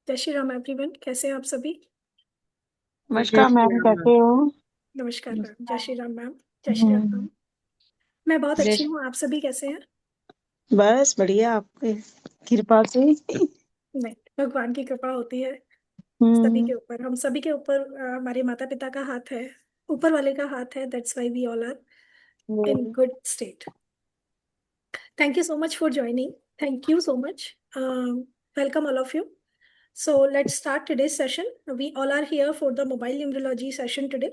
जय श्री राम एवरीवन, कैसे हैं आप सभी। नमस्कार मैम, कैसे हो? नमस्कार मैम। जय श्री राम मैम। जय श्री राम हम्म। मैम। मैं बहुत अच्छी जय। हूँ, आप सभी कैसे हैं। बस बढ़िया, आपके कृपा से। नहीं, भगवान की कृपा होती है सभी के हम्म। ऊपर, हम सभी के ऊपर। हमारे माता पिता का हाथ है, ऊपर वाले का हाथ है। That's why we all are in hmm. Good state. Thank you so much for joining. Thank you so much. Welcome all of you. So let's start today's session. We all are here for the mobile numerology session today.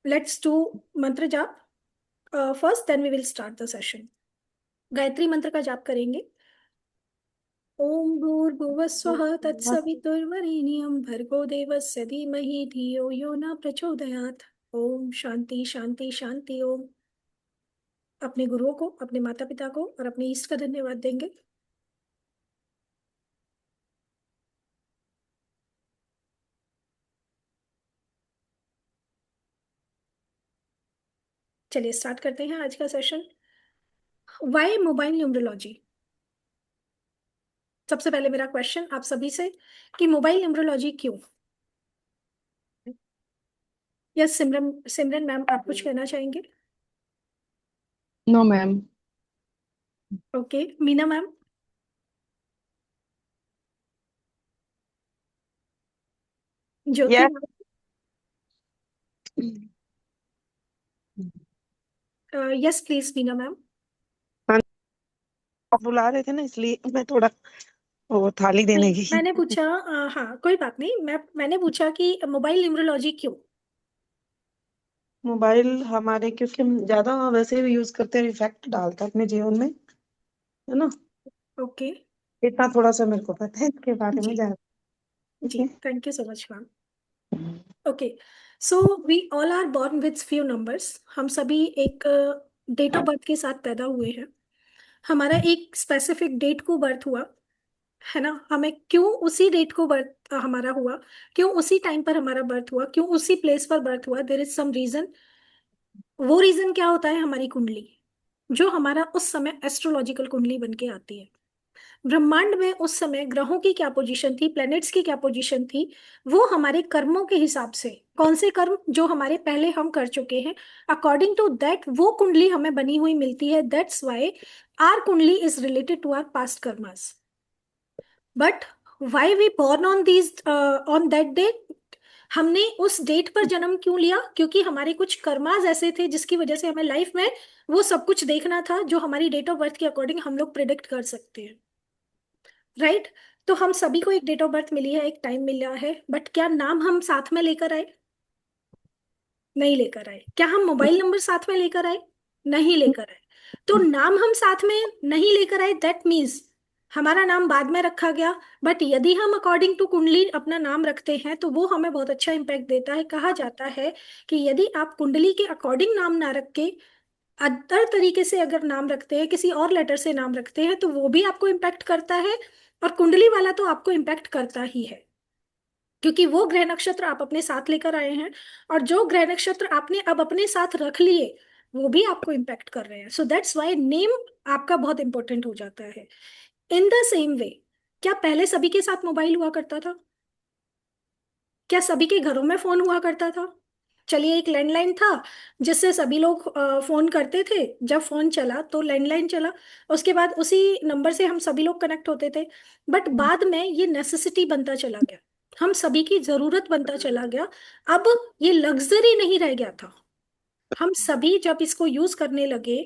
Let's do mantra jap first, then we will start the session. Gayatri मंत्र का जाप करेंगे. ओम भूर्भुवः स्वः तत्सवितुर्वरेण्यं भर्गो देवस्य धीमहि धियो यो न प्रचोदयात्. ओम शांति शांति शांति ओम. अपने गुरुओं को, अपने माता पिता को और अपने ईष्ट का धन्यवाद देंगे. चलिए स्टार्ट करते हैं आज का सेशन. Y mobile numerology. सबसे पहले मेरा क्वेश्चन आप सभी से कि मोबाइल न्यूमरोलॉजी क्यों. यस सिमरन. सिमरन मैम, आप कुछ कहना चाहेंगे. No ma'am. Okay, Meena ma'am. Jyoti yes. Ma'am. Yes please Meena ma'am. हाँ, आप बुला रहे थे ना, इसलिए मैं थोड़ा वो थाली नहीं, देने की। मैंने पूछा. हाँ कोई बात नहीं. मैंने पूछा कि मोबाइल न्यूमरोलॉजी क्यों. मोबाइल हमारे, क्योंकि हम ज्यादा वैसे भी यूज करते हैं, इफेक्ट डालता है अपने जीवन में, है ना। ओके. इतना थोड़ा सा मेरे को पता है इसके बारे में जी. ज्यादा। ठीक जी, है। Thank you so much ma'am. Okay. So we all are born with few numbers. हम सभी एक डेट ऑफ बर्थ के साथ पैदा हुए हैं. हमारा एक स्पेसिफिक डेट को बर्थ हुआ है ना. हमें क्यों उसी डेट को बर्थ हमारा हुआ, क्यों उसी टाइम पर हमारा बर्थ हुआ, क्यों उसी प्लेस पर बर्थ हुआ, देयर इज सम रीजन. वो रीजन क्या होता है, हमारी कुंडली, जो हमारा उस समय एस्ट्रोलॉजिकल कुंडली बन के आती है. ब्रह्मांड में उस समय ग्रहों की क्या पोजीशन थी, प्लैनेट्स की क्या पोजीशन थी, वो हमारे कर्मों के हिसाब से, कौन से कर्म जो हमारे पहले हम कर चुके हैं, अकॉर्डिंग टू दैट वो कुंडली हमें बनी हुई मिलती है. That's why our kundli is related to our past karmas. But why we born on these on that day. हमने उस डेट पर जन्म क्यों लिया, क्योंकि हमारे कुछ कर्मास ऐसे थे जिसकी वजह से हमें लाइफ में वो सब कुछ देखना था जो हमारी डेट ऑफ बर्थ के अकॉर्डिंग हम लोग प्रिडिक्ट कर सकते हैं. राइट. तो हम सभी को एक डेट ऑफ बर्थ मिली है, एक टाइम मिला है, बट क्या नाम हम साथ में लेकर आए. नहीं लेकर आए. क्या हम मोबाइल नंबर साथ में लेकर आए. नहीं लेकर आए. तो नाम हम साथ में नहीं लेकर आए, दैट मीन्स हमारा नाम बाद में रखा गया. बट यदि हम अकॉर्डिंग टू कुंडली अपना नाम रखते हैं तो वो हमें बहुत अच्छा इंपैक्ट देता है. कहा जाता है कि यदि आप कुंडली के अकॉर्डिंग नाम ना रख के अदर तरीके से अगर नाम रखते हैं, किसी और लेटर से नाम रखते हैं, तो वो भी आपको इम्पैक्ट करता है. और कुंडली वाला तो आपको इम्पैक्ट करता ही है, क्योंकि वो ग्रह नक्षत्र आप अपने साथ लेकर आए हैं. और जो ग्रह नक्षत्र आपने अब अपने साथ रख लिए वो भी आपको इम्पैक्ट कर रहे हैं. सो दैट्स वाई नेम आपका बहुत इंपॉर्टेंट हो जाता है. इन द सेम वे, क्या पहले सभी के साथ मोबाइल हुआ करता था. क्या सभी के घरों में फोन हुआ करता था. चलिए, एक लैंडलाइन था जिससे सभी लोग फोन करते थे. जब फोन चला तो लैंडलाइन चला, उसके बाद उसी नंबर से हम सभी लोग कनेक्ट होते थे. बट बाद में ये नेसेसिटी बनता चला गया, हम सभी की जरूरत बनता चला गया. अब ये लग्जरी नहीं रह गया था. हम सभी जब इसको यूज करने लगे,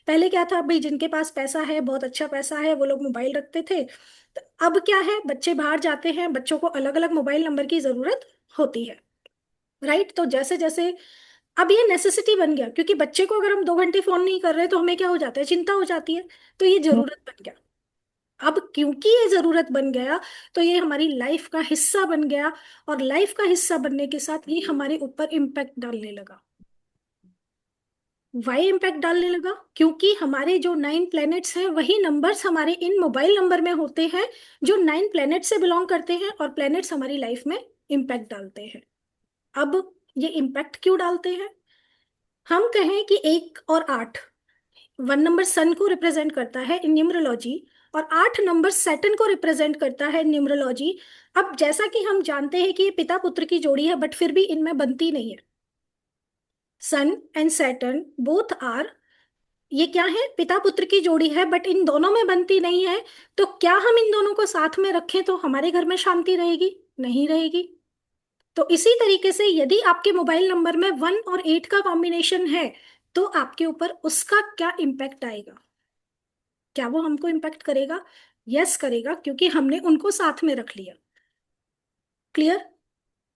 पहले क्या था भाई, जिनके पास पैसा है, बहुत अच्छा पैसा है, वो लोग मोबाइल रखते थे. तो अब क्या है, बच्चे बाहर जाते हैं, बच्चों को अलग अलग मोबाइल नंबर की जरूरत होती है. राइट. तो जैसे जैसे अब ये नेसेसिटी बन गया, क्योंकि बच्चे को अगर हम 2 घंटे फोन नहीं कर रहे तो हमें क्या हो जाता है, चिंता हो जाती है. तो ये जरूरत बन गया. अब क्योंकि ये जरूरत बन गया तो ये हमारी लाइफ का हिस्सा बन गया. और लाइफ का हिस्सा बनने के साथ ये हमारे ऊपर इम्पैक्ट डालने लगा. वाई इम्पैक्ट डालने लगा, क्योंकि हमारे जो 9 प्लैनेट्स हैं वही नंबर्स हमारे इन मोबाइल नंबर में होते हैं, जो 9 प्लैनेट से बिलोंग करते हैं. और प्लैनेट्स हमारी लाइफ में इम्पैक्ट डालते हैं. अब ये इम्पैक्ट क्यों डालते हैं. हम कहें कि 1 और 8, 1 नंबर सन को रिप्रेजेंट करता है इन न्यूमरोलॉजी. और 8 नंबर सैटर्न को रिप्रेजेंट करता है न्यूमरोलॉजी। अब जैसा कि हम जानते हैं कि ये पिता पुत्र की जोड़ी है, बट फिर भी इनमें बनती नहीं है। सन एंड सैटर्न बोथ आर, ये क्या है, पिता पुत्र की जोड़ी है, बट इन दोनों में बनती नहीं है। तो क्या हम इन दोनों को साथ में रखें तो हमारे घर में शांति रहेगी? नहीं रहेगी। तो इसी तरीके से यदि आपके मोबाइल नंबर में 1 और 8 का कॉम्बिनेशन है, तो आपके ऊपर उसका क्या इम्पैक्ट आएगा? क्या वो हमको इम्पैक्ट करेगा? यस करेगा, क्योंकि हमने उनको साथ में रख लिया। क्लियर?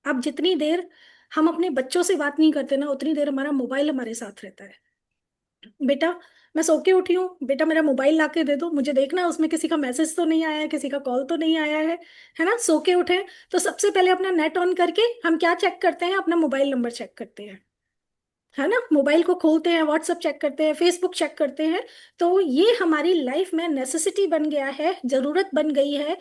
अब जितनी देर हम अपने बच्चों से बात नहीं करते ना, उतनी देर हमारा मोबाइल हमारे साथ रहता है। बेटा, मैं सो के उठी हूँ, बेटा मेरा मोबाइल ला के दे दो, मुझे देखना है उसमें किसी का मैसेज तो नहीं आया है, किसी का कॉल तो नहीं आया है ना? सो के उठे तो सबसे पहले अपना नेट ऑन करके हम क्या चेक करते हैं? अपना मोबाइल नंबर चेक करते हैं, है ना? मोबाइल को खोलते हैं, व्हाट्सएप चेक करते हैं, फेसबुक चेक करते हैं। तो ये हमारी लाइफ में नेसेसिटी बन गया है, जरूरत बन गई है,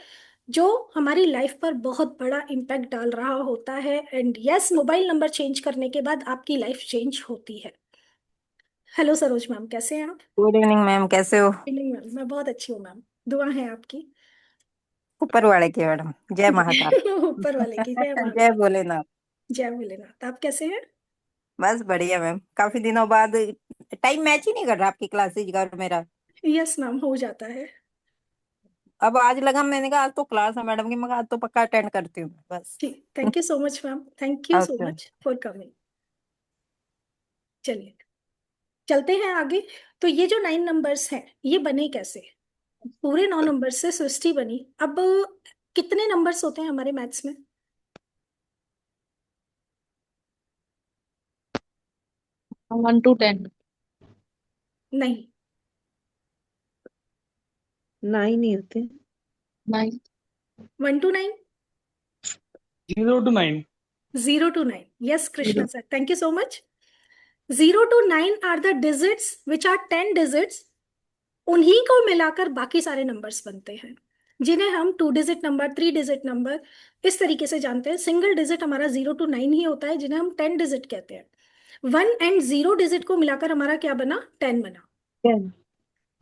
जो हमारी लाइफ पर बहुत बड़ा इम्पैक्ट डाल रहा होता है। And yes, mobile number change करने के बाद आपकी लाइफ चेंज होती है। हेलो सरोज मैम, कैसे हैं आप? गुड इवनिंग मैम, कैसे हो? नहीं मैम, मैं बहुत अच्छी हूँ मैम, दुआ है आपकी। ऊपर वाले की मैडम, जय महाकाल। ऊपर वाले की जय जय महाकाल। भोलेनाथ। जय भोलेनाथ। आप कैसे हैं? बस बढ़िया मैम, काफी दिनों बाद। टाइम मैच ही नहीं कर रहा आपकी क्लासेज का और मेरा। यस मैम, हो जाता है। अब आज लगा, मैंने कहा आज तो क्लास है मैडम की, मैं कहा आज तो पक्का अटेंड करती हूँ बस। ठीक, thank you so much ma'am, thank you so okay. Much for coming. चलिए, चलते हैं आगे। तो ये जो 9 नंबर्स हैं, ये बने कैसे? पूरे 9 नंबर से सृष्टि बनी। अब कितने नंबर्स होते हैं हमारे मैथ्स में? 1 to 10। नहीं। 9 ही होते हैं। 9। 1 to 9? 0 to 9। 0 to 9, yes Krishna 0। Sir, thank you so much. 0 to 9 are the digits which are 10 digits. उन्हीं को मिलाकर बाकी सारे नंबर्स बनते हैं, जिन्हें हम 2 डिजिट नंबर, 3 डिजिट नंबर इस तरीके से जानते हैं। सिंगल डिजिट हमारा 0 to 9 ही होता है, जिन्हें हम 10 डिजिट कहते हैं। 1 एंड 0 डिजिट को मिलाकर हमारा क्या बना? 10 बना। 10।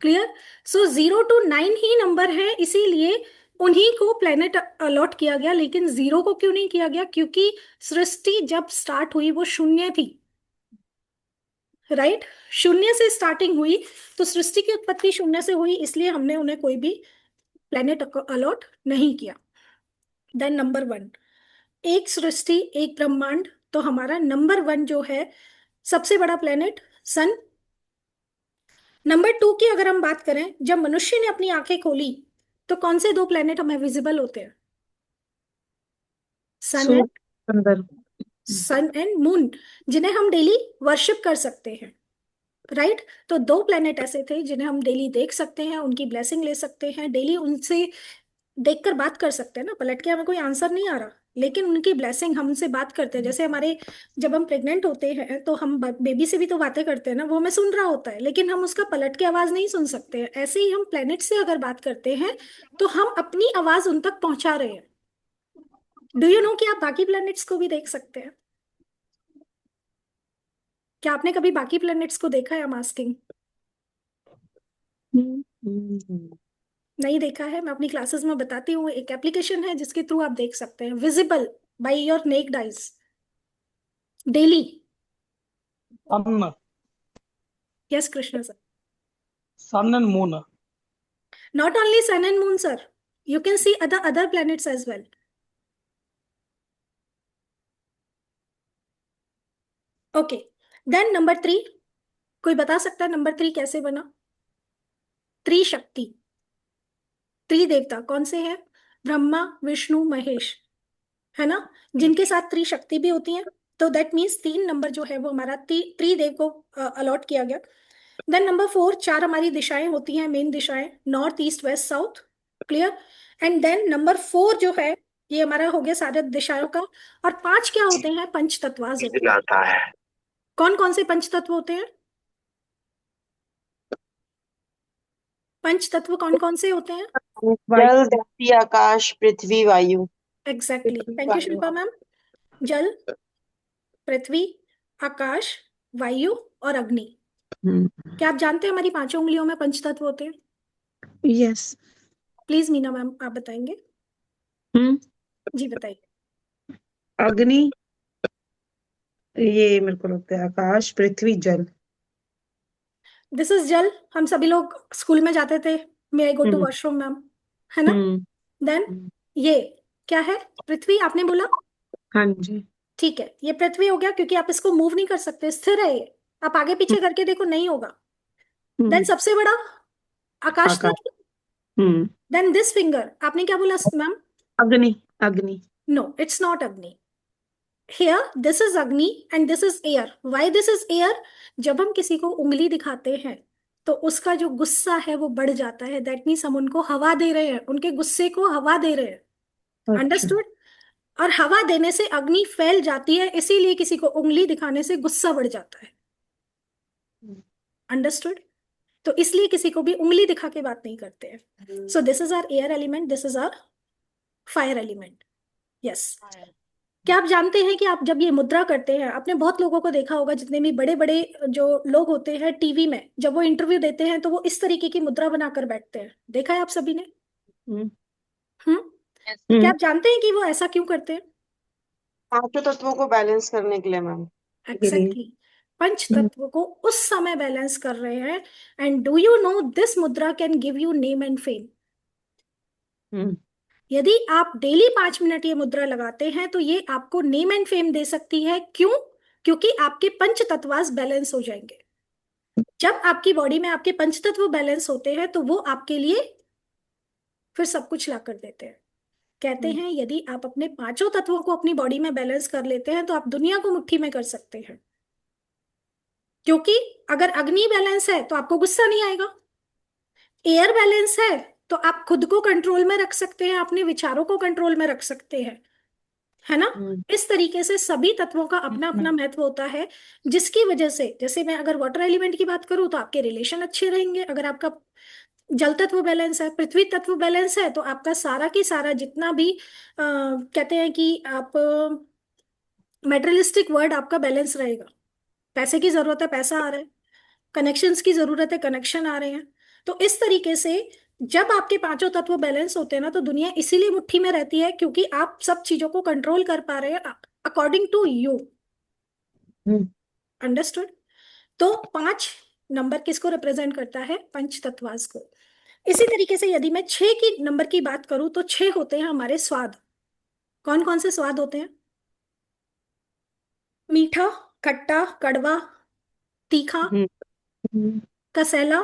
Clear? So 0 to 9 he number है, इसीलिए उन्हीं को प्लेनेट अलॉट किया गया। लेकिन 0 को क्यों नहीं किया गया? क्योंकि सृष्टि जब स्टार्ट हुई वो शून्य थी, राइट? शून्य से स्टार्टिंग हुई, तो सृष्टि की उत्पत्ति शून्य से हुई, इसलिए हमने उन्हें कोई भी प्लेनेट अलॉट नहीं किया। देन नंबर 1, एक सृष्टि एक ब्रह्मांड। तो हमारा नंबर 1 जो है, सबसे बड़ा प्लेनेट सन। नंबर 2 की अगर हम बात करें, जब मनुष्य ने अपनी आंखें खोली तो कौन से 2 प्लेनेट हमें विजिबल होते हैं? सन एंड, सूर्य अंदर। सन एंड मून, जिन्हें हम डेली वर्शिप कर सकते हैं, राइट? तो 2 प्लेनेट ऐसे थे जिन्हें हम डेली देख सकते हैं, उनकी ब्लेसिंग ले सकते हैं, डेली उनसे देखकर बात कर सकते हैं ना। पलट के हमें कोई आंसर नहीं आ रहा, लेकिन उनकी ब्लेसिंग, हम उनसे बात करते हैं। जैसे हमारे, जब हम प्रेग्नेंट होते हैं तो हम बेबी से भी तो बातें करते हैं ना, वो हमें सुन रहा होता है, लेकिन हम उसका पलट के आवाज नहीं सुन सकते हैं। ऐसे ही हम प्लेनेट से अगर बात करते हैं तो हम अपनी आवाज उन तक पहुंचा रहे हैं। डू यू नो कि आप बाकी प्लैनेट्स को भी देख सकते हैं? क्या आपने कभी बाकी प्लैनेट्स को देखा है? I am asking. नहीं देखा है? मैं अपनी क्लासेस में बताती हूँ, एक एप्लीकेशन है जिसके थ्रू आप देख सकते हैं, visible by your naked eyes, daily. Sun. Yes Krishna sir. Sun and moon. Not only sun and moon sir, you can see other planets as well. Okay, then number 3, कोई बता सकता है नंबर 3 कैसे बना? त्रिशक्ति, त्रिदेवता कौन से हैं? ब्रह्मा विष्णु महेश, है ना? जिनके साथ त्रिशक्ति भी होती है। तो दैट मीन्स 3 नंबर जो है वो हमारा त्रिदेव को अलॉट किया गया। देन नंबर 4, 4 हमारी दिशाएं होती हैं, मेन दिशाएं, north east west south. Clear? And then number 4 जो है, ये हमारा हो गया सारे दिशाओं का। और 5 क्या होते हैं? पंच तत्वाज होते हैं। दिलाता है। कौन कौन से पंच तत्व होते हैं? पंच तत्व कौन कौन से होते हैं? जल, धरती, आकाश, पृथ्वी, वायु। एग्जैक्टली, पृथ्वी, थैंक यू वायु। शिल्पा मैम। जल, पृथ्वी, आकाश, वायु और अग्नि। क्या आप जानते हैं हमारी 5 उंगलियों में पंच तत्व होते हैं? यस। प्लीज मीना मैम आप बताएंगे। हम्म जी बताइए। अग्नि, ये मेरे को लगता है आकाश, पृथ्वी, जल। दिस इज जल। हम सभी लोग स्कूल में जाते थे, may I go to hmm washroom ma'am, है ना। हम्म देन हम्म, ये क्या है? पृथ्वी आपने बोला। हाँ जी। ठीक है, ये पृथ्वी हो गया क्योंकि आप इसको मूव नहीं कर सकते, स्थिर है ये। आप आगे पीछे करके देखो, नहीं होगा। देन हम्म, सबसे बड़ा आकाश आकाश। तत्व। हम्म देन दिस फिंगर, आपने क्या बोला मैम? अग्नि, अग्नि। नो, इट्स नॉट अग्नि। हियर दिस इज अग्नि and this is air. Why this is air? जब हम किसी को उंगली दिखाते हैं तो उसका जो गुस्सा है वो बढ़ जाता है। दैट मीन्स हम उनको हवा दे रहे हैं, उनके गुस्से को हवा दे रहे हैं। अच्छा। अंडरस्टूड? और हवा देने से अग्नि फैल जाती है, इसीलिए किसी को उंगली दिखाने से गुस्सा बढ़ जाता है। अंडरस्टूड? तो इसलिए किसी को भी उंगली दिखा के बात नहीं करते हैं। So this is our air element, this is our fire element. Yes. क्या आप जानते हैं कि आप जब ये मुद्रा करते हैं, आपने बहुत लोगों को देखा होगा, जितने भी बड़े बड़े जो लोग होते हैं टीवी में, जब वो इंटरव्यू देते हैं तो वो इस तरीके की मुद्रा बनाकर बैठते हैं। देखा है आप सभी ने? हम्म हम्म। क्या हम्म आप जानते हैं कि वो ऐसा क्यों करते हैं? पांचों तत्वों को बैलेंस करने के लिए मैम। के लिए। एग्जैक्टली। पंच हम्म तत्व को उस समय बैलेंस कर रहे हैं। And do you know this mudra can give you name and fame. Hmm यदि आप डेली 5 मिनट ये मुद्रा लगाते हैं तो ये आपको नेम एंड फेम दे सकती है। क्यों? क्योंकि आपके पंच तत्वास बैलेंस हो जाएंगे। जब आपकी बॉडी में आपके पंच तत्व बैलेंस होते हैं तो वो आपके लिए फिर सब कुछ ला कर देते हैं। कहते हम्म हैं यदि आप अपने पांचों तत्वों को अपनी बॉडी में बैलेंस कर लेते हैं तो आप दुनिया को मुट्ठी में कर सकते हैं। क्योंकि अगर अग्नि बैलेंस है तो आपको गुस्सा नहीं आएगा। एयर बैलेंस है तो आप खुद को कंट्रोल में रख सकते हैं, अपने विचारों को कंट्रोल में रख सकते हैं, है ना। हम्म इस तरीके से सभी तत्वों का अपना अपना महत्व होता है, जिसकी वजह से, जैसे मैं अगर वाटर एलिमेंट की बात करूं तो आपके रिलेशन अच्छे रहेंगे। अगर आपका जल तत्व बैलेंस है, पृथ्वी तत्व बैलेंस है, तो आपका सारा की सारा जितना भी कहते हैं कि आप मेटेरियलिस्टिक वर्ड आपका बैलेंस रहेगा। पैसे की जरूरत है, पैसा आ रहा है। कनेक्शंस की जरूरत है, कनेक्शन आ रहे हैं। तो इस तरीके से जब आपके पांचों तत्व बैलेंस होते हैं ना, तो दुनिया इसीलिए मुट्ठी में रहती है क्योंकि आप सब चीजों को कंट्रोल कर पा रहे हैं according to you. Hmm understood? तो 5 नंबर किसको रिप्रेजेंट करता है? पंच तत्वास को। इसी तरीके से यदि मैं 6 की नंबर की बात करूं तो 6 होते हैं हमारे स्वाद। कौन कौन से स्वाद होते हैं? मीठा, खट्टा, कड़वा, तीखा, हम्म हम्म, कसैला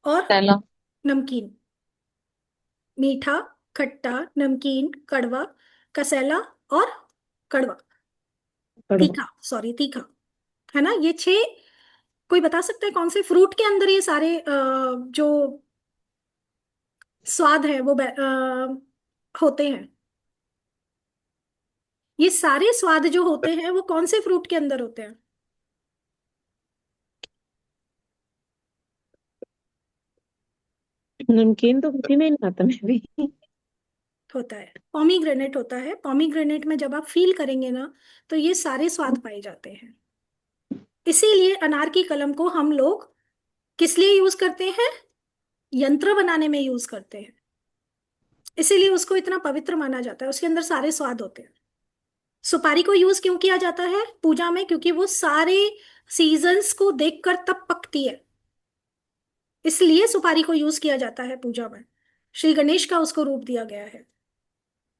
और पहला। नमकीन। मीठा, खट्टा, नमकीन, कड़वा, कसैला और कड़वा, कड़वा। तीखा, सॉरी तीखा, है ना। ये 6। कोई बता सकता है कौन से फ्रूट के अंदर ये सारे जो स्वाद है वो होते हैं? ये सारे स्वाद जो होते हैं वो कौन से फ्रूट के अंदर होते हैं? नमकीन तो किसी में ही नहीं आता मैं भी। होता है, पॉमीग्रेनेट होता है। पॉमीग्रेनेट में जब आप फील करेंगे ना, तो ये सारे स्वाद पाए जाते हैं। इसीलिए अनार की कलम को हम लोग किस लिए यूज करते हैं? यंत्र बनाने में यूज करते हैं। इसीलिए उसको इतना पवित्र माना जाता है, उसके अंदर सारे स्वाद होते हैं। सुपारी को यूज क्यों किया जाता है पूजा में? क्योंकि वो सारे सीजन्स को देखकर तब पकती है, इसलिए सुपारी को यूज किया जाता है पूजा में। श्री गणेश का उसको रूप दिया गया है।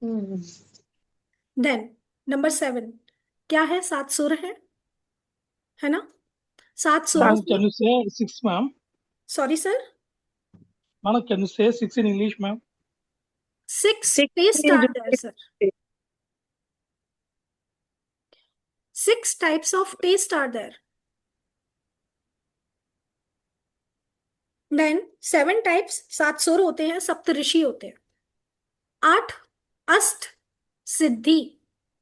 हम्म देन नंबर 7 क्या है? 7 सुर है ना। 7 सुरों Ma'am, से। can you say six, ma'am? Sorry sir. Madam, can you say six in English, ma'am? 6 six taste ये आर जो there sir. 6 types of taste are there. Then 7 types, 7 सुर होते हैं, सप्त ऋषि होते हैं। 8 अष्ट सिद्धि,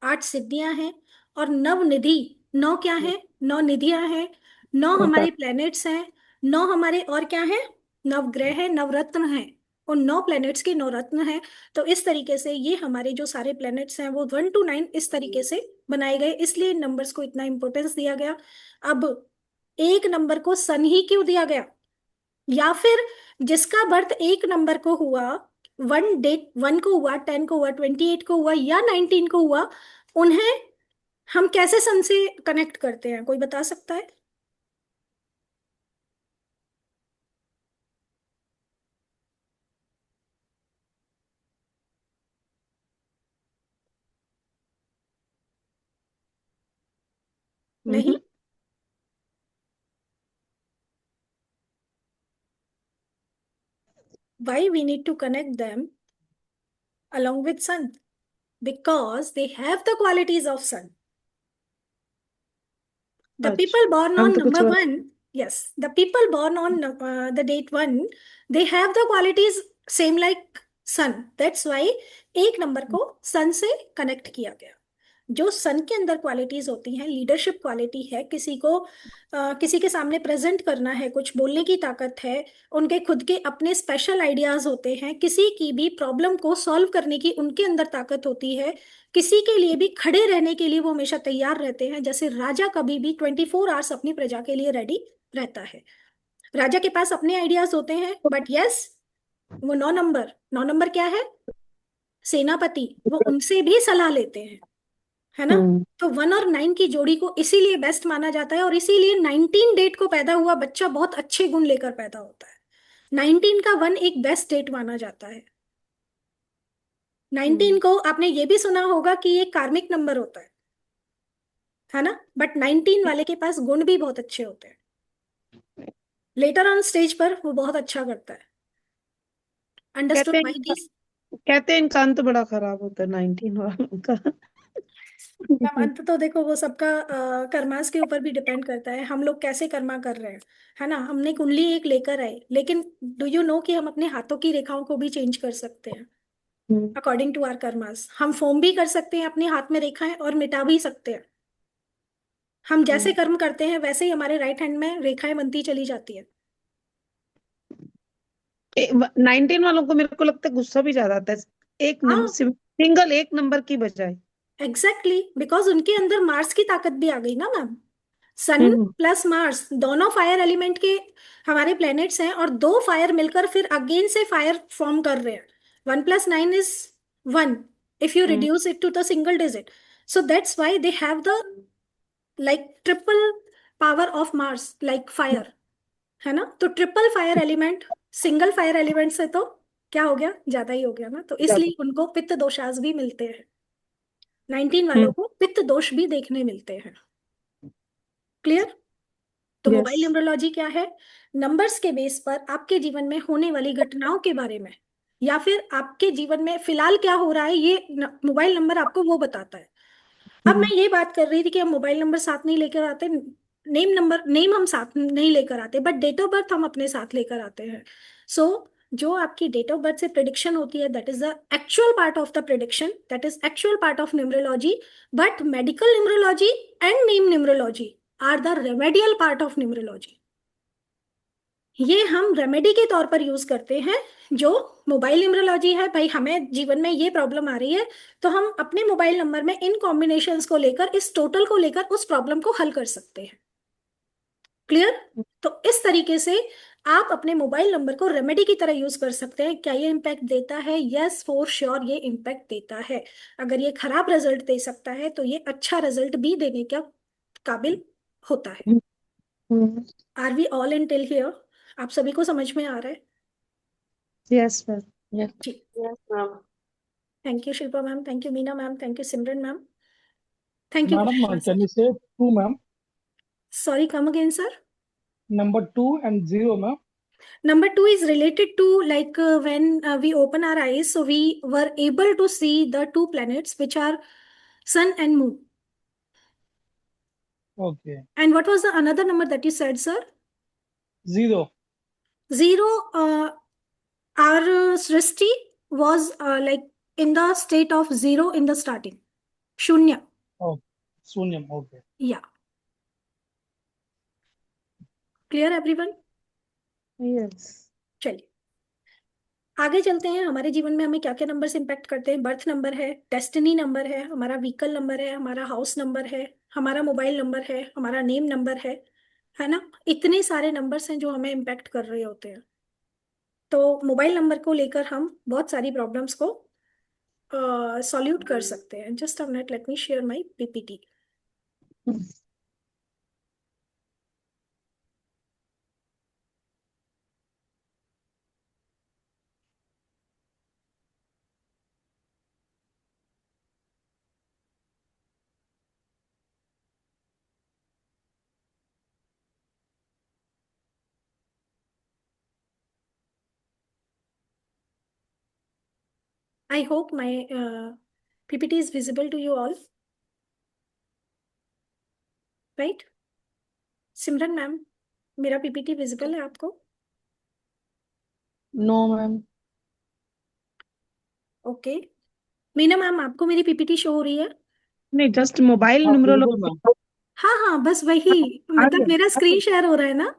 8 सिद्धियां हैं। और नव निधि, 9 क्या है? 9 निधियां हैं। 9 होता। हमारे प्लैनेट्स हैं। 9 हमारे और क्या है? नवग्रह है, नवरत्न है। उन 9 प्लैनेट्स के 9 रत्न हैं। तो इस तरीके से ये हमारे जो सारे प्लैनेट्स हैं वो 1 to 9 इस तरीके से बनाए गए, इसलिए नंबर्स को इतना इंपॉर्टेंस दिया गया। अब एक नंबर को सन ही क्यों दिया गया? या फिर जिसका बर्थ 1 नंबर को हुआ वन डेट 1 को हुआ, 10 को हुआ, 28 को हुआ या 19 को हुआ, उन्हें हम कैसे सन से कनेक्ट करते हैं, कोई बता सकता है? नहीं? Why we need to connect them along with sun? Because they have the qualities of sun. The people अच्छा, born हम on तो कुछ number और। one, yes, the people born on the date one, they have the qualities same like sun. That's why एक number को sun से connect किया गया। जो सन के अंदर क्वालिटीज होती हैं, लीडरशिप क्वालिटी है, किसी को किसी के सामने प्रेजेंट करना है, कुछ बोलने की ताकत है, उनके खुद के अपने स्पेशल आइडियाज होते हैं, किसी की भी प्रॉब्लम को सॉल्व करने की उनके अंदर ताकत होती है, किसी के लिए भी खड़े रहने के लिए वो हमेशा तैयार रहते हैं। जैसे राजा कभी भी 24 आवर्स अपनी प्रजा के लिए रेडी रहता है। राजा के पास अपने आइडियाज होते हैं, बट यस, वो 9 नंबर, 9 नंबर क्या है? सेनापति, वो उनसे भी सलाह लेते हैं, है ना? हम्म। तो 1 और 9 की जोड़ी को इसीलिए बेस्ट माना जाता है, और इसीलिए 19 डेट को पैदा हुआ बच्चा बहुत अच्छे गुण लेकर पैदा होता है। 19 का 1 एक बेस्ट डेट माना जाता है। 19 को आपने ये भी सुना होगा कि ये कार्मिक नंबर होता है ना? बट 19 वाले के पास गुण भी बहुत अच्छे होते हैं। लेटर ऑन स्टेज पर वो बहुत अच्छा करता है। अंडरस्टूड कहते माई हैं दीज? कहते हैं इनका अंत बड़ा खराब होता है 19 वालों का। मैम, अंत तो देखो वो सबका कर्मास के ऊपर भी डिपेंड करता है, हम लोग कैसे कर्मा कर रहे हैं, है ना? हमने कुंडली एक लेकर आए, लेकिन डू यू नो कि हम अपने हाथों की रेखाओं को भी चेंज कर सकते हैं hmm. According to our karmas. हम फॉर्म भी कर सकते हैं अपने हाथ में रेखाएं, और मिटा भी सकते हैं। हम जैसे कर्म करते हैं वैसे ही हमारे राइट हैंड में रेखाएं बनती चली जाती है। 19 वालों को मेरे को लगता है गुस्सा भी ज्यादा आता है, एक हाँ, नंबर सिंगल एक नंबर की बजाय। एग्जैक्टली, बिकॉज उनके अंदर मार्स की ताकत भी आ गई ना मैम। सन हम्म। प्लस मार्स दोनों फायर एलिमेंट के हमारे प्लैनेट्स हैं, और दो फायर मिलकर फिर अगेन से फायर फॉर्म कर रहे हैं। 1 + 9 is 1 if you hmm. reduce it to the single digit. So that's why they have the like triple power of Mars, like fire, है ना? तो triple fire element single fire element से तो क्या हो गया, ज्यादा ही हो गया ना, तो ज्यादा। इसलिए उनको पित्त दोषास भी मिलते हैं। 19 वालों हम्म। को पित्त दोष भी देखने मिलते हैं। क्लियर? तो यस। मोबाइल न्यूमरोलॉजी क्या है? नंबर्स के बेस पर आपके जीवन में होने वाली घटनाओं के बारे में, या फिर आपके जीवन में फिलहाल क्या हो रहा है, ये मोबाइल नंबर आपको वो बताता है। अब मैं ये बात कर रही थी कि हम मोबाइल नंबर साथ नहीं लेकर आते, नेम हम साथ नहीं लेकर आते, बट डेट ऑफ बर्थ हम अपने साथ लेकर आते हैं। सो जो आपकी डेट ऑफ बर्थ से प्रिडिक्शन होती है, that is the actual part of the prediction, that is actual part of numerology. But medical numerology and name numerology are the remedial part of numerology. ये हम रेमेडी के तौर पर use करते हैं। जो मोबाइल न्यूमरोलॉजी है, भाई हमें जीवन में ये प्रॉब्लम आ रही है, तो हम अपने मोबाइल नंबर में इन कॉम्बिनेशंस को लेकर, इस टोटल को लेकर उस प्रॉब्लम को हल कर सकते हैं। क्लियर? तो इस तरीके से आप अपने मोबाइल नंबर को रेमेडी की तरह यूज कर सकते हैं। क्या ये इम्पैक्ट देता है? यस, फॉर श्योर ये इम्पैक्ट देता है। अगर ये खराब रिजल्ट दे सकता है, तो ये अच्छा रिजल्ट भी देने का काबिल होता है। Are we all in till here? आप सभी को समझ में आ रहा है? Yes ma'am. यस। जी, yes ma'am. Thank you Shilpa ma'am, thank you Meena ma'am, thank you Simran ma'am, thank you Madam, Krishna can sir. you say 2, ma'am? Sorry, come again sir. Number 2 and 0, ma'am. Number 2 is related to like when we open our eyes, so we were able to see the two planets, which are Sun and Moon. Okay. And what was the another number that you said, sir? 0. 0. Our Srishti was like in the state of 0 in the starting. Shunya. Oh, Sunyam. Okay. Yeah. Clear everyone? Yes. चलिए आगे चलते हैं। हमारे जीवन में हमें क्या क्या नंबर्स इंपैक्ट करते हैं? बर्थ नंबर है, डेस्टिनी नंबर है, हमारा व्हीकल नंबर है, हमारा हाउस नंबर है, हमारा मोबाइल नंबर है, हमारा नेम नंबर है ना? इतने सारे नंबर्स हैं जो हमें इंपैक्ट कर रहे होते हैं। तो मोबाइल नंबर को लेकर हम बहुत सारी प्रॉब्लम्स को सॉल्यूट कर सकते हैं। Just a minute, let me share my PPT. I hope my PPT is visible to you all, right? Simran ma'am, मेरा पीपीटी विजिबल है आपको? No ma'am. Okay. Meena ma'am, आपको मेरी पीपीटी शो हो रही है? नहीं, जस्ट मोबाइल हाँ बिल्कुल न्यूमरोलॉजी। मैम। हाँ हाँ, बस वही, आ मतलब गया। मेरा स्क्रीन शेयर हो रहा है ना?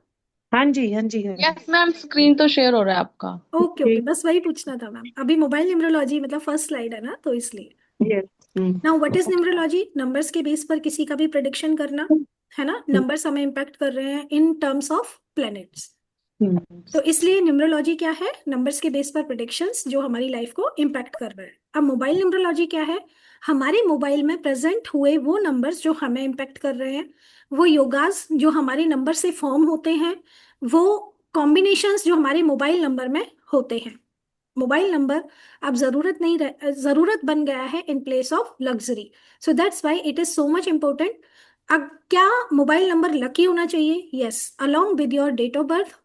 हाँ जी, हाँ जी, हाँ जी। यस मैम, स्क्रीन तो शेयर हो रहा है आपका। ओके ओके, बस वही पूछना था मैम। अभी मोबाइल न्यूमरोलॉजी मतलब फर्स्ट स्लाइड है ना, तो इसलिए। Yes. Now what is numerology? Numbers के बेस पर किसी का भी प्रेडिक्शन करना, है ना? नंबर्स हमें इम्पैक्ट कर रहे हैं इन टर्म्स ऑफ प्लैनेट्स। तो इसलिए न्यूमरोलॉजी क्या है? नंबर्स के बेस पर प्रेडिक्शंस जो हमारी लाइफ को इम्पैक्ट कर रहे हैं। अब मोबाइल न्यूमरोलॉजी क्या है? हमारे मोबाइल में प्रेजेंट हुए वो नंबर्स जो हमें इम्पैक्ट कर रहे हैं, वो योगास जो हमारे नंबर से फॉर्म होते हैं, वो कॉम्बिनेशंस जो हमारे मोबाइल नंबर में होते हैं। मोबाइल नंबर अब जरूरत बन गया है in place of luxury. So that's why it is so much important. अब क्या मोबाइल नंबर लकी होना चाहिए? Yes, along with your date of birth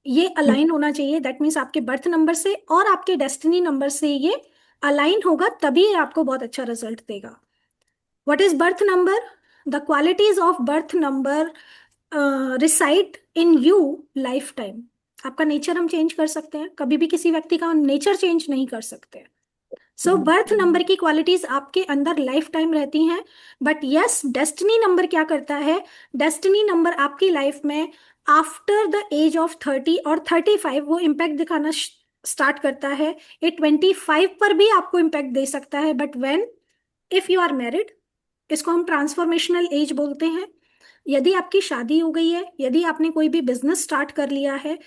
ये अलाइन होना चाहिए। दैट मीन्स आपके बर्थ नंबर से और आपके डेस्टिनी नंबर से ये अलाइन होगा, तभी ये आपको बहुत अच्छा रिजल्ट देगा। What is birth number? The qualities of birth number reside in you life time. आपका नेचर हम चेंज कर सकते हैं, कभी भी किसी व्यक्ति का नेचर चेंज नहीं कर सकते। सो बर्थ नंबर की क्वालिटीज आपके अंदर लाइफ टाइम रहती हैं। बट यस, डेस्टिनी नंबर क्या करता है? डेस्टिनी नंबर आपकी लाइफ में आफ्टर द एज ऑफ 30 और 35 वो इम्पैक्ट दिखाना स्टार्ट करता है। ये 25 पर भी आपको इम्पैक्ट दे सकता है, but when if you are married, इसको हम ट्रांसफॉर्मेशनल एज बोलते हैं। यदि आपकी शादी हो गई है, यदि आपने कोई भी बिजनेस स्टार्ट कर लिया है,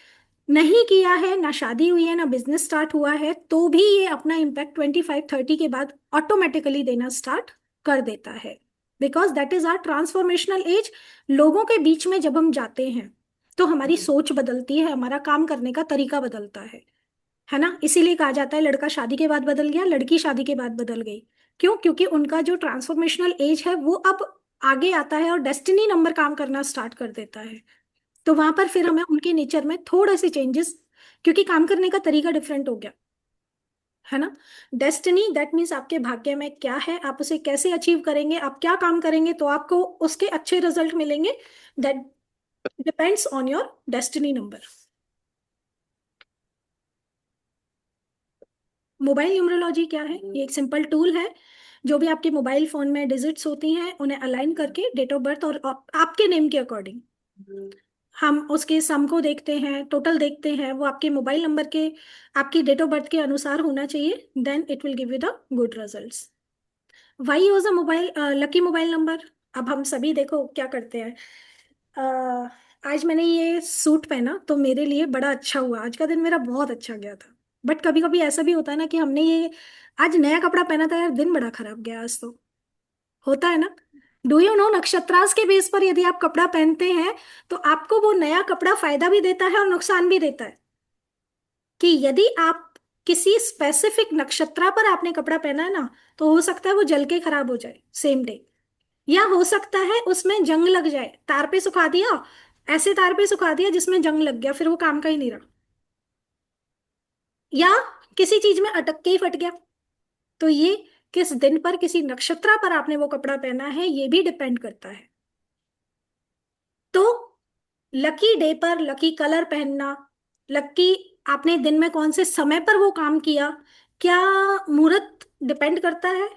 नहीं किया है, ना शादी हुई है ना बिजनेस स्टार्ट हुआ है, तो भी ये अपना इम्पैक्ट 25-30 के बाद ऑटोमेटिकली देना स्टार्ट कर देता है। Because that is our transformational age. लोगों के बीच में जब हम जाते हैं तो हमारी सोच बदलती है, हमारा काम करने का तरीका बदलता है ना? इसीलिए कहा जाता है लड़का शादी के बाद बदल गया, लड़की शादी के बाद बदल गई। क्यों? क्योंकि उनका जो ट्रांसफॉर्मेशनल एज है वो अब आगे आता है और डेस्टिनी नंबर काम करना स्टार्ट कर देता है। तो वहां पर फिर हमें उनके नेचर में थोड़े से चेंजेस, क्योंकि काम करने का तरीका डिफरेंट हो गया, है ना? डेस्टिनी दैट मीन्स आपके भाग्य में क्या है, आप उसे कैसे अचीव करेंगे, आप क्या काम करेंगे तो आपको उसके अच्छे रिजल्ट मिलेंगे। That depends on your destiny number. Mobile numerology क्या है? ये एक सिंपल टूल है। जो भी आपके मोबाइल फोन में डिजिट्स होती हैं उन्हें अलाइन करके डेट ऑफ बर्थ और आपके नेम के अकॉर्डिंग हम उसके सम को देखते हैं, टोटल देखते हैं। वो आपके मोबाइल नंबर के, आपकी डेट ऑफ बर्थ के अनुसार होना चाहिए। Then it will give you the good results. Why use a mobile lucky mobile number? अब हम सभी देखो क्या करते हैं। आज मैंने ये सूट पहना तो मेरे लिए बड़ा अच्छा हुआ, आज का दिन मेरा बहुत अच्छा गया था। बट कभी कभी ऐसा भी होता है ना कि हमने ये आज नया कपड़ा पहना था, यार दिन बड़ा खराब गया आज तो। होता है ना? डू यू नो, नक्षत्रास के बेस पर यदि आप कपड़ा पहनते हैं तो आपको वो नया कपड़ा फायदा भी देता है और नुकसान भी देता है। कि यदि आप किसी स्पेसिफिक नक्षत्रा पर आपने कपड़ा पहना है ना, तो हो सकता है वो जल के खराब हो जाए सेम डे, या हो सकता है उसमें जंग लग जाए। तार पे सुखा दिया, ऐसे तार पे सुखा दिया जिसमें जंग लग गया, फिर वो काम का ही नहीं रहा। या किसी चीज में अटक के ही फट गया। तो ये किस दिन पर, किसी नक्षत्र पर आपने वो कपड़ा पहना है, ये भी डिपेंड करता है। तो लकी डे पर लकी कलर पहनना, लकी आपने दिन में कौन से समय पर वो काम किया, क्या मुहूर्त डिपेंड करता है।